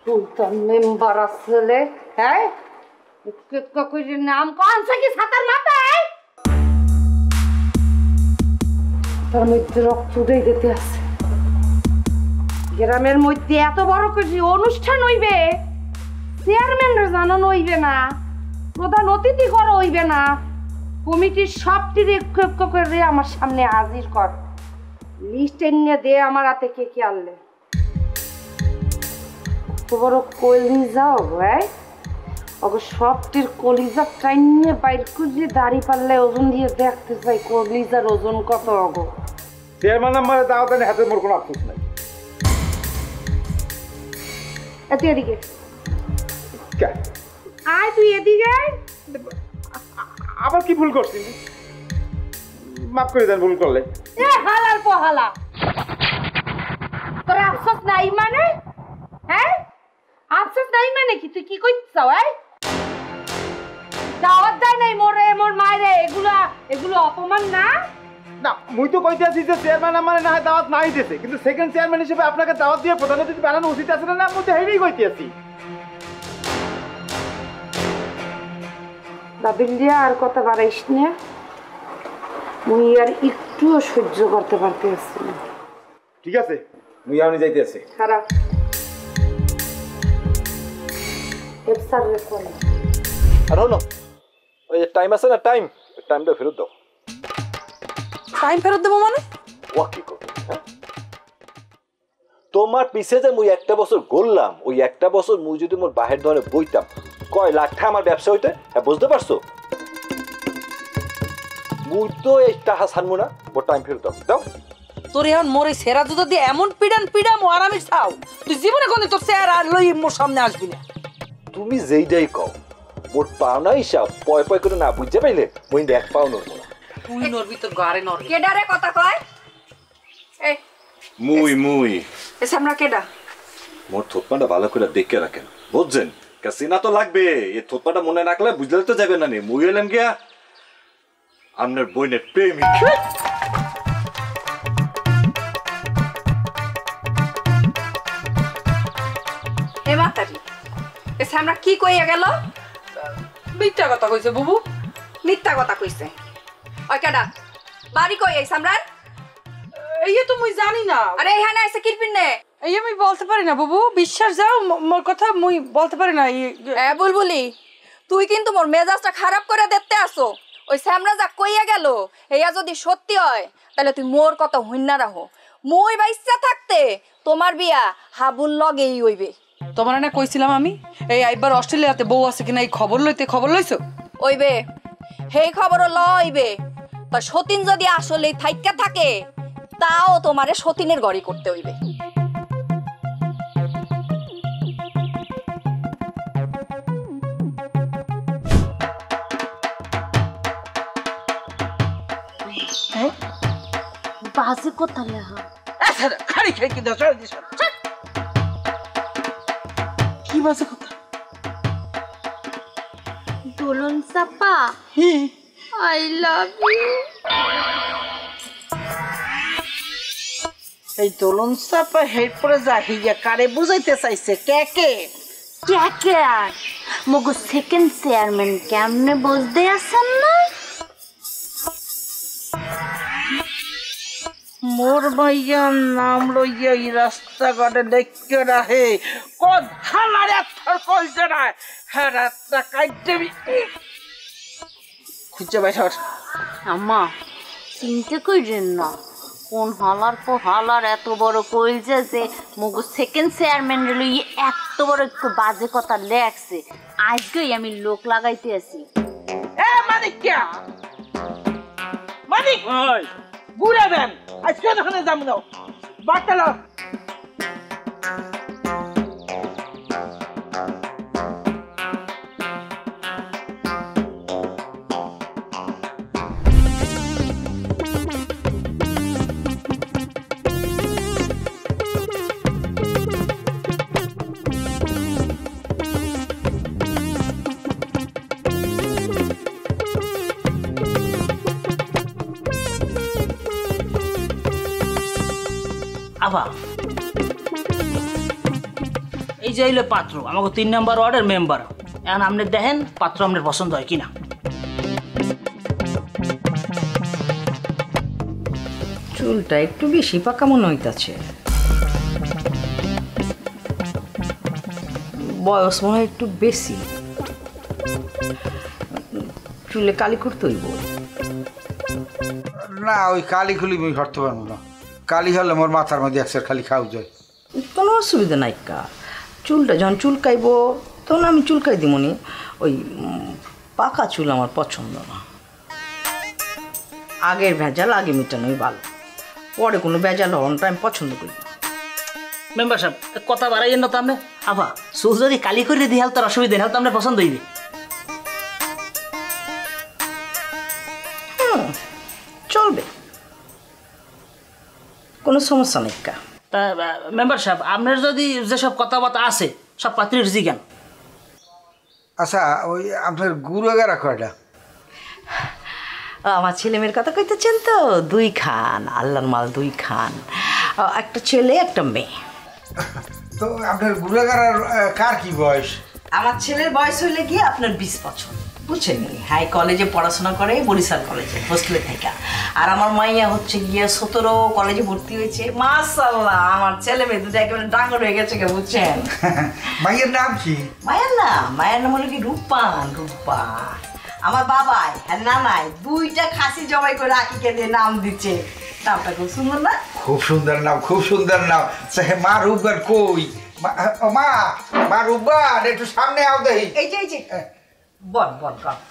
সুলতান মেম্বার আসলে? হ্যাঁ, নাম কনছে কি ছাতার মাথায়? তার মধ্যে রক্ত উড়ে যেতে আছে। গ্রামের মধ্যে এত বড় করে অনুষ্ঠান হইবে, চেয়ারম্যানরা জানানো হইবে না, প্রধান অতিথি করা হইবে না, কমিটির সবটি করে আমার সামনে হাজির কর, লিস্ট এনে দে আমার হাতে কে কে আনলে। তো বড় কলিজা ভাই, ওকে সবটির কলিজা টাইনে বাইর করে দাড়ি পাল্লে ওজন দিয়ে দেখতে চাই কলিজার ওজন কত অগো। চেয়ারম্যান নাম্বারে দাওয়াত এনে হাতে মোর কোনো আফসোস নাই। তুই এদিকে আয়, তুই এদিকে আবার কি ভুল করছি? মাফ করে দেন ভুল করলে। এ হালার পোহালা, তোর আফসোস নাই মানে? হ্যাঁ, আফসোস নাই মানে কি? তুই কি কইছাও? দাওয়াত দেয় নাই মোরে, মোর মায়েরে, এগুলো অপমান না? না, মুই তো কইতে আছি যে চেয়ারম্যান আমার না দাওয়াত নাই দিয়েছে, কিন্তু সেকেন্ড চেয়ারম্যান হিসেবে আপনাকে দাওয়াত দিয়ে প্রধান অতিথি বানানো উচিত আছে না? আমি তো হেরেই কইতে আছি। দাবিলিয়া আর কথা বাড়াইস না, মুই আর একটুও সহ্য করতে পারতেছি না। ঠিক আছে, মুই আমি যাইতে আছি। খারাপ এফসার রে কোন আর হলো ওই যে টাইম আছে না, টাইমটা ফেরত দাও। টাইম ফেরত দেবো মানে? ও কি করবে? তোমার পিছে যে মুই একটা বছর গড়লাম, ওই একটা বছর মুই যদি মোর বাহির ধরে বইতাম, কয় লাখ টাকা আমার ব্যবসা হইতে, হ্যাঁ বুঝতে পারছো? মুই তো এই টাকা ছাড়বো না, ওর টাইম ফেরত দাও। দাও তোর এখন মোর এই সেরা জুতো দিয়ে এমন পিডাম আর আমি চাও, তুই জীবনে কোনদিন তোর চেয়ার আর লই মোর সামনে আসবি না। তুমি যেইটাই কও, মোর পাওনা হিসাব পয় পয় করে না বুঝতে পাইলে মুই এক পাও নড়বো না। তুই নড়বি তোর গারে নড়বি। কেডারে কথা কয়? এই মুই এসে আমরা কেডা? মোর থোপমাটা ভালো করে দেখে রাখেন, বুঝছেন? কাসিনা তো লাগবে, এই থোপমাটা মনে রাখলে বুঝলে তো যাবে না। মুই হলাম গিয়া আপনার বইনের প্রেমিক। এ মাতারি, এসে আমরা কি কইয়া গেল? মিথ্যা কথা কইছে বুবু। মিথ্যা কথা কইছে? ওই কেডা? বাড়ি কই এই সামরার? এই তো মুই জানি না। আরে এখানে আইছে কিরপিন নে? এই আমি বলতে পারি না বুবু, বিশ্বাস যাও মোর কথা মুই বলতে পারি না। এ বুলবুলি, তুই কিন্তু মোর মেজাজটা খারাপ করে দেখতে আসো। ওই সামরা যা কইয়া গেল, এইয়া যদি সত্যি হয় তাহলে তুই মোর কথা হইনা রাখো। মুই বাইচ্চা থাকতে তোমার বিয়া হাবুল লগেই হইবে। তোমার না কইছিলাম আমি এই আইবার অস্ট্রেলিয়াতে বউ আছে কিনা এই খবর লইছো? ওইবে, হেই খবরও লইবে। তা সতীন যদি আসলেই থাইকা থাকে, তাও তোমারে সতীনের গড়ি করতে হইবে। বাজে কথা লেখা। খাড়ি খেয়ে কি দশ কি বাজে কথা? দোলন চাপা, আই লাভ ইউ। এই দোলন চাপা হেড পরে যা হিয়া কারে বুঝাইতে চাইছে? কে কে আর মগো সেকেন্ড চেয়ারম্যান কেমনে বসতে আছেন না মোর ভাইয়ার নাম লইয়া এই রাস্তাঘাটে দেখতে রাহে কোন হালারে আত্মার কলছে না হ্যাঁ রাস্তা কাটতে খুঁজে বাইর আম্মা চিন্তা করেন না কোন হালার পো হালার এত বড় কইলছে যে মগো সেকেন্ড চেয়ারম্যান লইয়ে এত বড় একটু বাজে কথা লেখছে আজকেই আমি লোক লাগাইতে আছি এ মানিক কে মানিক ওই ঘুরে দেন আজকে ওখানে যাবো না বাটালা আবা এই যে হইলো পাত্র আমাকে 3 নাম্বার ওয়ার্ডের মেম্বার এখন আপনি দেখেন পাত্র আপনার পছন্দ হয় কিনা চুলটা একটু বেশি পাকা মনে হইতাছে বয়স মনে হয় একটু বেশি চুলে কালি করতে হইব না ওই কালি খুলি আমি ধরতে পারবো না কালি হলে মোর মাথার মধ্যে একসার খালি খাও যায় কোনো অসুবিধা নাই কা চুলটা যখন চুলকাইব তখন আমি চুলকাই দিমনি ওই পাকা চুল আমার পছন্দ না আগের ভেজাল আগে মেটানোই ভালো পরে কোনো ভেজাল হওয়াটা আমি পছন্দ করি মেম্বার সাহেব কথা বাড়াইয়েন না তো আপনি আবা চুল যদি কালি করে দিয়ে তার অসুবিধা নেই তো আপনার পছন্দ হইবে চলবে কোনো সমস্যা নেই কা তা মেম্বার সাহেব আপনার যদি যেসব কথাবার্তা আছে সব পাত্রীর জিজ্ঞান আচ্ছা ওই আপনার গুরুগারা কয়টা আমার ছেলে মেয়ের কথা কইতেছেন তো 2 খান আল্লাহর মাল 2 খান একটা ছেলে একটা মেয়ে তো আপনার গুরুগারার কার কি বয়স আমার ছেলের বয়স হইলে গিয়ে আপনার 20 বছর বুঝছেন হাই কলেজে পড়াশোনা করে বরিশাল কলেজে হোস্টেলে থেকে আর আমার মাইয়া হচ্ছে গিয়ে 17 কলেজে ভর্তি হয়েছে মাশাআল্লাহ আমার ছেলে মেয়ে দুটো একেবারে ডাঙর হয়ে গেছে বুঝছেন মাইয়ের নাম কি মায়ের নাম হলো কি রূপান আমার বাবাই আর নানাই 2টা খাসি জবাই করে আকিকে দিয়ে নাম দিচ্ছে নামটা খুব সুন্দর না খুব সুন্দর নাম মা রূপগান কই মা রূপগান একটু সামনে আও দেই এই যে বল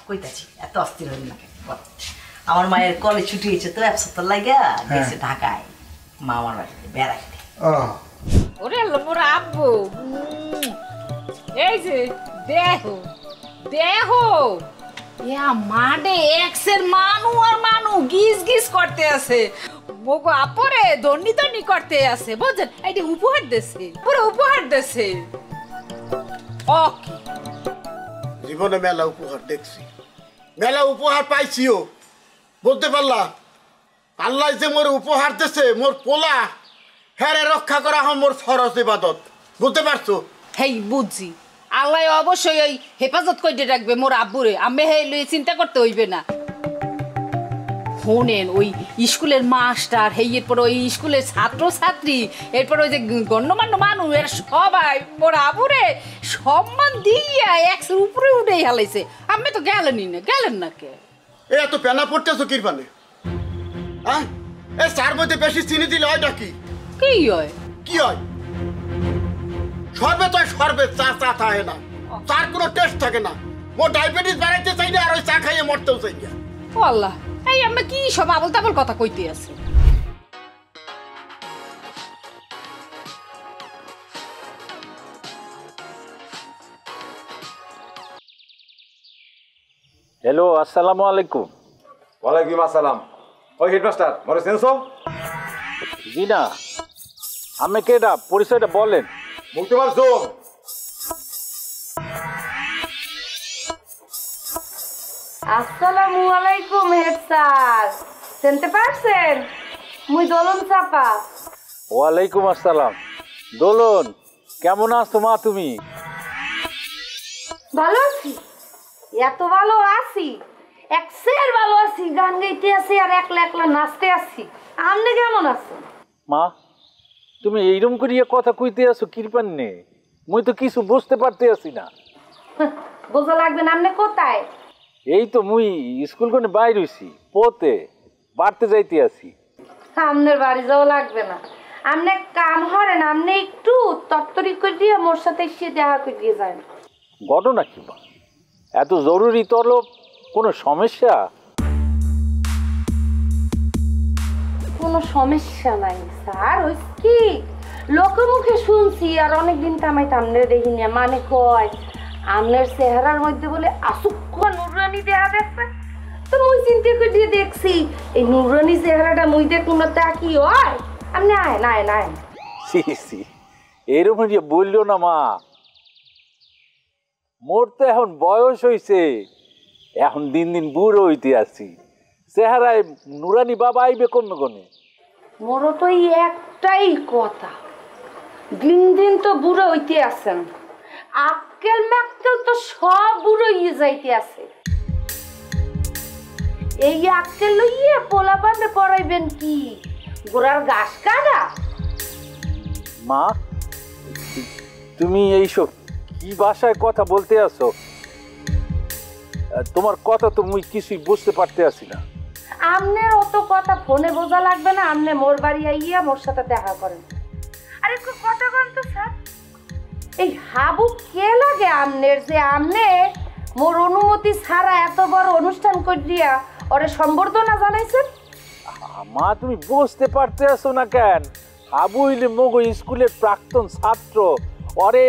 কইতাছি এত অস্থির হইল না বল আমার মায়ের কলেজ ছুটি হয়েছে তো 1 সপ্তাহ লাগা গেছে ঢাকায় মামার বাড়িতে বেড়াইতে ওরে মোর আব্বু এই যে দেহ ইয়া মাডে এক্সের মানু গিজ করতে আছে মোগো আপরে দন্ডি করতে আছে বুঝছেন এইটা উপহার দেছে পুরো উপহার দেছে ওকে জীবনে মেলা উপহার দেখছি মেলা উপহার পাইছিও বলতে পারলা আল্লাহ যে মোর উপহার দিছে মোর পোলা হ্যাঁ রক্ষা করা হয় মোর ফরজ ইবাদত বুঝতে পারছো হেই বুঝছি আল্লাহ অবশ্যই ওই হেফাজত করে রাখবে মোর আব্বুরে আমি হে লই চিন্তা করতে হইবে না শোনেন ওই স্কুলের মাস্টার এরপর ওই স্কুলের ছাত্রছাত্রী এরপর ওই যে গণ্যমান্য মানুষ এরা সবাই মোর আব্বুরে সম্মান দিয়া একশোর উপরে উঠেই হালাইছে আমি তো গেলেন না কে এত পেনা পড়তেছো কিরপানে হ্যাঁ এ চার মধ্যে বেশি চিনি দিলে হয় নাকি কি হয় শরবত চা থাকে না চার কোনো টেস্ট থাকে না মোর ডায়াবেটিস বাড়াইতে চাই না আর ওই চা খাইয়ে মরতেও চাই না ও আল্লাহ এই আমরা কি সব আবল তাবল কথা কইতে আছে হ্যালো আসসালামু আলাইকুম ওয়ালাইকুম আসসালাম ওই হেডমাস্টার মরে সেন্সো জি না আমি কেডা পরিচয়টা বলেন মুক্তমার জোন আসসালামু আলাইকুম হেড স্যার চিনতে পারছেন মুই দোলন চাপা ওয়ালাইকুম আসসালাম দোলন কেমন আছো মা তুমি ভালো আছি, এত ভালো আছি, একসের ভালো আছি, গান গাইতে আছি আর একলা একলা নাচতে আছি। আপনি কেমন আছেন? মা তুমি এইরকম করিয়া কথা কইতে আছো কিরপান নে? মুই তো কিছু বুঝতে পারতে আছি না। বোঝা লাগবে না। আপনি কোথায়? এই তো মুই স্কুল কোনে বাইর হইছি, পথে বাড়তে যাইতে আছি। আপনার বাড়ি যাওয়া লাগবে না, আপনি কাম করেন, আপনি একটু তত্তরি করে দিয়ে মোর সাথে এসে দেখা করে দিয়ে যান। ঘটনা কি মা? এত জরুরি তলব? কোনো সমস্যা? কোনো সমস্যা নাই স্যার। ওই কি লোকে মুখে শুনছি আর অনেকদিন কামাইতে আপনার দেখিনি, মানে কয় আপনার চেহারার মধ্যে বলে আসুক্কা নুরানি দেখা যাচ্ছে। তো মুই চিন্তা করে দিয়ে দেখছি এই নুরানি চেহারাটা মুই দেখুন না, তা কি হয়? আপনি আয় না আয় না আয়। সি সি, এরকম যে বললো না মা, মোর তো এখন বয়স হইছে, এখন দিন দিন বুড়ো হইতে আসছি, চেহারায় নুরানি বাবা আইবে কমে কোনে? মোরও তো এই একটাই কথা, দিন দিন তো বুড়ো হইতে আছেন, আক্কেল ম্যাক্কেল তো সব বুড়ো হইয়ে যাইতে আছে। এই আক্কেল লইয়ে পোলা পান্ডে পড়াইবেন কি? গোড়ার ঘাস কাটা? মা তুমি এইসব কি ভাষায় কথা বলতে আছো? তোমার কথা তো মুই কিছুই বুঝতে পারতে আসি না। আমনের অত কথা ফোনে বোঝা লাগবে না, আমনে মোর বাড়ি আইয়া মোর সাথে দেখা করেন। আরে একটু কথা বল তো স্যার, এই হাবু কে লাগে আমনের যে আমনে মোর অনুমতি ছাড়া এত বড় অনুষ্ঠান করিয়া ওরে সম্বর্ধনা জানাইছেন? মা তুমি বুঝতে পারতে আসো না কেন? হাবু হইলে মগো স্কুলের প্রাক্তন ছাত্র, ওরে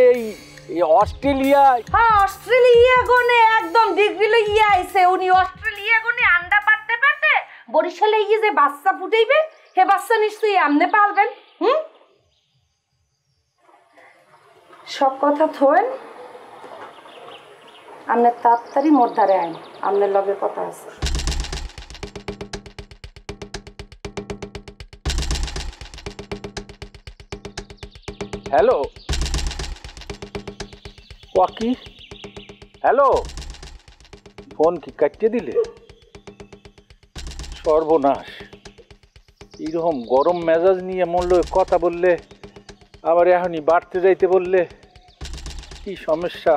এই অস্ট্রেলিয়া, হ্যাঁ অস্ট্রেলিয়া গনে একদম ডিগ্রি লইয়া আইছে। উনি অস্ট্রেলিয়া গনে আন্ডা পারতে পারতে বরিশালে গিয়ে যে বাচ্চা ফুটাইবে, হে বাচ্চা নিশ্চয়ই আমনে পালবেন। সব কথা থোয়েন, আমনে তাড়াতাড়ি মোর ধারে আইন, আমনের লগে কথা আছে। হ্যালো কি? হ্যালো, ফোন কি কাটিয়ে দিলে? সর্বনাশ, এইরকম গরম মেজাজ নিয়ে মূল্য কথা বললে, আবার এখনই বাড়তে যাইতে বললে, কি সমস্যা?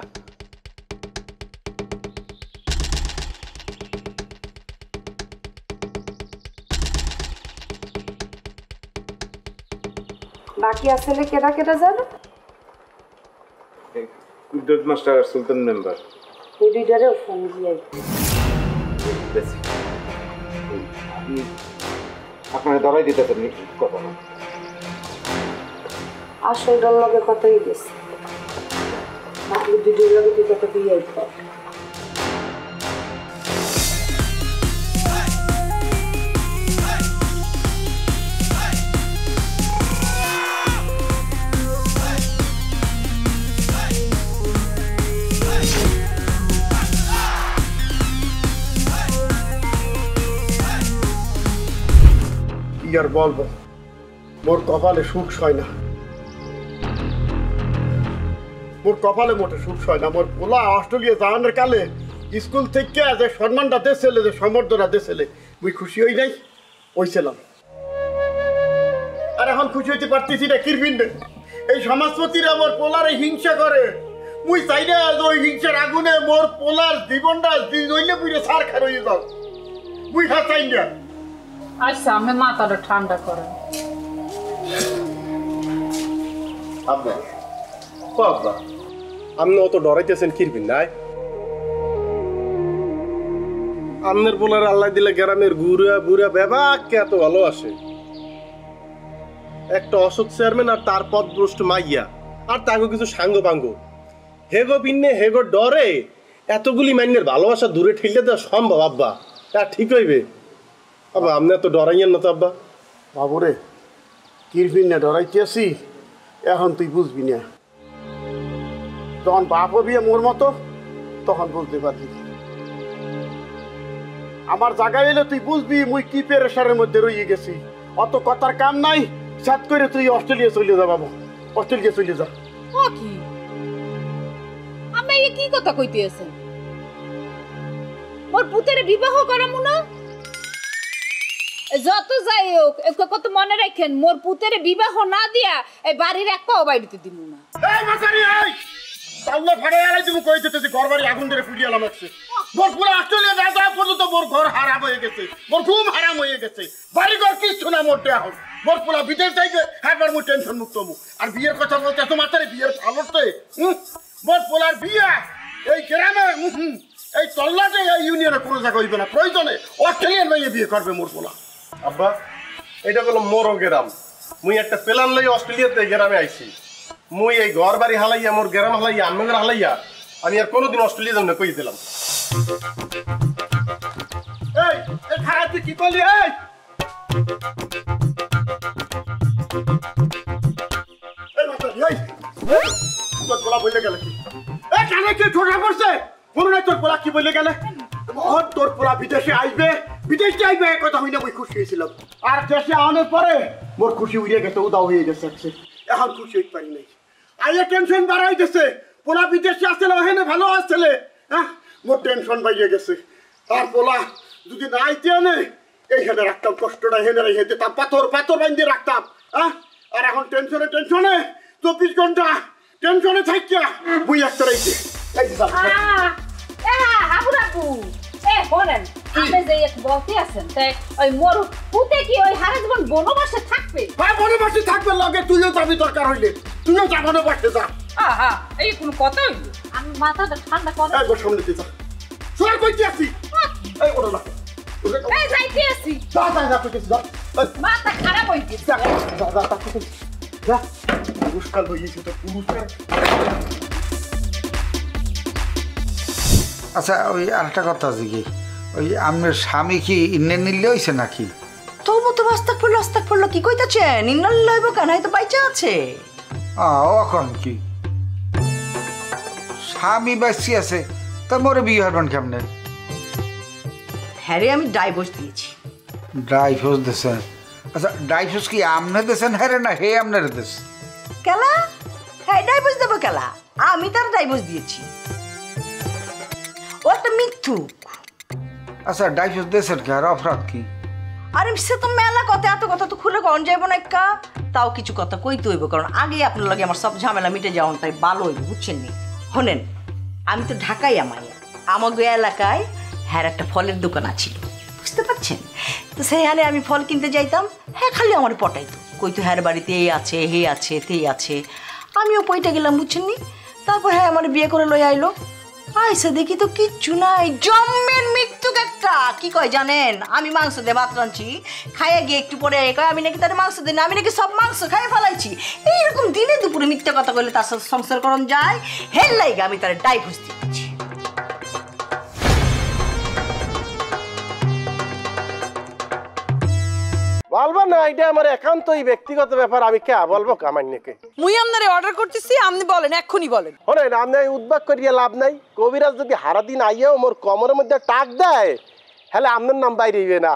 বাকি আসলে কেডা কেডা যাবে? কুদ্দুস মাস্টার আর সুলতান মেম্বার। এই দুইটারেও ফোন দিয়ে আপনারা ধরাই দিতেছেন কথা না? আসলটার লগে কথাই গেছে, বাকি দুইটার লগে তুই কথা দিয়ে আইতে। আর বলবো, মোর কপালে সুখ সয় না, মোর কপালে মোটে সুখ সয় না। মোর পোলা অস্ট্রেলিয়া যাওয়ানোর কালে স্কুল থেকে যে সম্মানটা দিয়েছিল, যে সম্বর্ধনা দিয়েছিল, মুই খুশি হই নাই, ওইছিলাম। আর এখন খুশি হইতে পারতেছি না। কিরবিন্দে এই সমাজপতিরা মোর পোলারে হিংসা করে, মুই চাই না ওই হিংসার আগুনে মোর পোলার জীবনটা নইলে পুরে সার খার হয়ে যাও, মুই চাই না। আচ্ছা, আমি মাথাটা ঠান্ডা করেন। আব্বা ও আব্বা, আপনি অত ডরাইতেছেন কিরবিন নাই? আপনার বলার আল্লাহ দিলে গ্রামের গুড়া বুড়া বেবাকে এত ভালো আসে। একটা অসৎ চেয়ারম্যান আর তার পদভ্রষ্ট মাইয়া আর তাকে কিছু সাঙ্গ পাঙ্গ, হেগো পিন্নে হেগো ডরে এতগুলি মাইনের ভালোবাসা দূরে ঠেলে দেওয়া সম্ভব? আব্বা তা ঠিক হইবে? আব্বা আপনি এত ডরাইয়েন না তো আব্বা। বাবুরে, কিরবিন না ডরাইতেছি, এখন তুই বুঝবি না। যখন বাপ হবি মোর মতো তখন বুঝতে পারবি। আমার জায়গায় এলে তুই বুঝবি মুই কি পেরেশারের মধ্যে রয়ে গেছি। অত কথার কাম নাই, সাত করে তুই অস্ট্রেলিয়া চলে যা বাবু, অস্ট্রেলিয়া চলে যা। ও কি, আমি এই কি কথা কইতে আছেন? মোর পুতের বিবাহ করামু না? যত যাই হোক একটা কথা মনে রাখেন, মোর পুতের বিবাহ না দিয়া এই বাড়ির এক পাও বাইরে দিব না। এই মাতারি এই তাল্লা ফাড়ে আলাই তুমি কই দিতেছি ঘর বাড়ি আগুন ধরে ফুটিয়ে লাগাচ্ছে। মোর পুরো অস্ট্রেলিয়া না যাওয়া পর্যন্ত মোর ঘর হারাম হয়ে গেছে, মোর ঘুম হারাম হয়ে গেছে, বাড়ি ঘর কিচ্ছু না মোর দেয়া হোক। মোর পুরা বিদেশ যাইবে একবার মোর টেনশন মুক্ত মু। আর বিয়ের কথা বলতে এত মাতারি বিয়ের ভালোতে মোর পোলার বিয়ে এই গ্রামে এই তল্লাটে এই ইউনিয়নে কোনো জায়গা হইবে না, প্রয়োজনে অস্ট্রেলিয়ান মেয়ে বিয়ে করবে মোর পোলা। আব্বা এটা হলো মোরও গ্রাম, মুই একটা প্ল্যান লই অস্ট্রেলিয়াতে গ্রামে আইছি। মুই এই ঘর বাড়ি হালাইয়া মোর গ্রাম হালাইয়া আম্মাদের হালাইয়া আমি আর কোনোদিন অস্ট্রেলিয়া যাব না কই দিলাম। এই এই খারাপ তুই কি করলি? এই এই মাতারি এই তোর পোলা বলে গেলে কি? এই কানে কি ঠোঁটা পড়ছে? মনে নাই তোর পোলা কি বলে গেলে? তোর পোলা বিদেশে আসবে, বিদেশে আসবে কথা হইলে মুই খুশি হয়েছিলাম। আর দেশে আনার পরে মোর খুশি উড়িয়ে গেছে, উদাও হয়ে গেছে। এখন খুশি হইতে পারি নাই, আইয়া টেনশন বাড়াই গেছে। পোলা বিদেশে আসলে ওখানে ভালো আসলে, হ্যাঁ মোর টেনশন বাইরে গেছে। আর পোলা যদি না আইতে আনে এইখানে রাখতাম, কষ্টটা হেনে রেখে দিতাম, পাথর পাথর বাঁধিয়ে রাখতাম। হ্যাঁ আর এখন টেনশনে টেনশনে 24 ঘন্টা টেনশনে থাকিয়া বুই একটা রয়েছে। শোনেন, আপনি যে বলতে আছেন ওই মোর পুতে কি ওই হারা জীবন বনবাসে থাকবে? হ্যাঁ বনবাসে থাকবে, লগে তুইও যাবি দরকার হইলে, তুইও যা বনবাসে যা। আহা এই কোন কথা হইল? আমি মাথাটা ঠান্ডা করে এই বস সামনে দিতে সোনা কইতে আসি। এই ওরে না এই যাইতে আসি, যা যা যা কইতে যা, মাথা খারাপ হই গেছে। যা যা যা তা কইতে যা। পুরস্কার হইছে তো পুরস্কার। আচ্ছা ওই আরেকটা কথা আছে কি, ওই আপনার স্বামী কি ইন্নে নিলে হয়েছে নাকি? তোর মতো অস্তাক পড়লো কি কইতাছেন? ইন্নাল লইব কেন, তো বাইচা আছে। এখন কি স্বামী বাঁচি আছে তা মোরে বিয়ে হবেন কেমনে? হ্যাঁ রে, আমি ডাইভোর্স দিয়েছি। ডাইভোর্স দিয়েছেন? আচ্ছা ডাইভোর্স কি আপনি দিয়েছেন হ্যাঁ না হে আপনার দেশ? কেলা হ্যাঁ ডাইভোর্স দেবো কেলা? আমি তার ডাইভোর্স দিয়েছি, ও একটা মিথ্যুক। আচ্ছা ডাইভোর্স দিয়েছেন কি, আর অপরাধ কি? আরে সে তো মেলা কথা, এত কথা তো খুলে কন যাইব না একা। তাও কিছু কথা কইতে হইব, কারণ আগে আপনার লাগে আমার সব ঝামেলা মিটে যাওয়ান, তাই ভালো হইব বুঝছেন নি? শোনেন, আমি তো ঢাকাই আমাকে এলাকায় হ্যাঁ একটা ফলের দোকান আছিল, বুঝতে পারছেন? তো সেইখানে আমি ফল কিনতে যাইতাম, হ্যাঁ খালি আমার পটাইতো, কইতো হ্যাঁ বাড়িতে এই আছে হে আছে তে আছে। আমিও পইটা গেলাম বুঝছেন নি। তারপর হ্যাঁ আমার বিয়ে করে লই আইলো, আইসা দেখি তো কিচ্ছু নাই, জম্মের মৃত্যুক একটা। কি কয় জানেন, আমি মাংস দিয়ে ভাত রাঁধছি, খাইয়া গিয়ে একটু পরে কয় আমি নাকি তার মাংস দিই না, আমি নাকি সব মাংস খাইয়ে ফেলাইছি। এইরকম দিনে দুপুরে মিথ্যা কথা কইলে তার সাথে সংসার করণ যায়? হেল লাইগা আমি তার ডাইভোর্স দিচ্ছি। বলবো না, এটা আমার একান্তই ব্যক্তিগত ব্যাপার, আমি কে বলবো কামান্যকে। মুই আপনারে অর্ডার করতেছি, আপনি বলেন, এক্ষুনি বলেন। শোনেন, আপনি উদ্বাগ করিয়া লাভ নাই। কবিরাজ যদি হারাদিন আইয়াও মোর কমরের মধ্যে টাক দেয়, হলে আপনার নাম বাইরে না,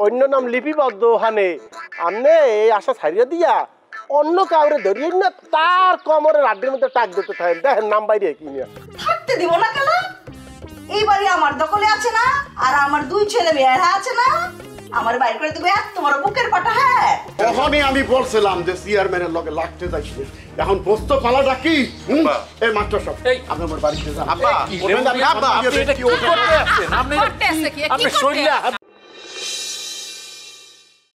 অন্য নাম লিপিবদ্ধ ওখানে। আপনি এই আশা ছাড়িয়ে দিয়া অন্য কাউরে ধরিয়ে না তার কমরের আড্ডির মধ্যে টাক দিতে থাকেন, দেখেন নাম বাইরে কি নিয়ে থাকতে দিব না কেন? এই বাড়ি আমার দখলে আছে না, আর আমার দুই ছেলে মেয়েরা আছে না, আমার বাইর করে দেবে এত বড় বুকের পাটা। হ্যাঁ তখনই আমি বলছিলাম যে চেয়ারম্যানের লগে লাগতে যাইছে, এখন বস্তু পালাটা কি? এই মাস্টার সাহেব আপনি আমার বাড়িতে যান। আব্বা, আপনি এটা কি করতে আছেন? আপনি শরীরে হাত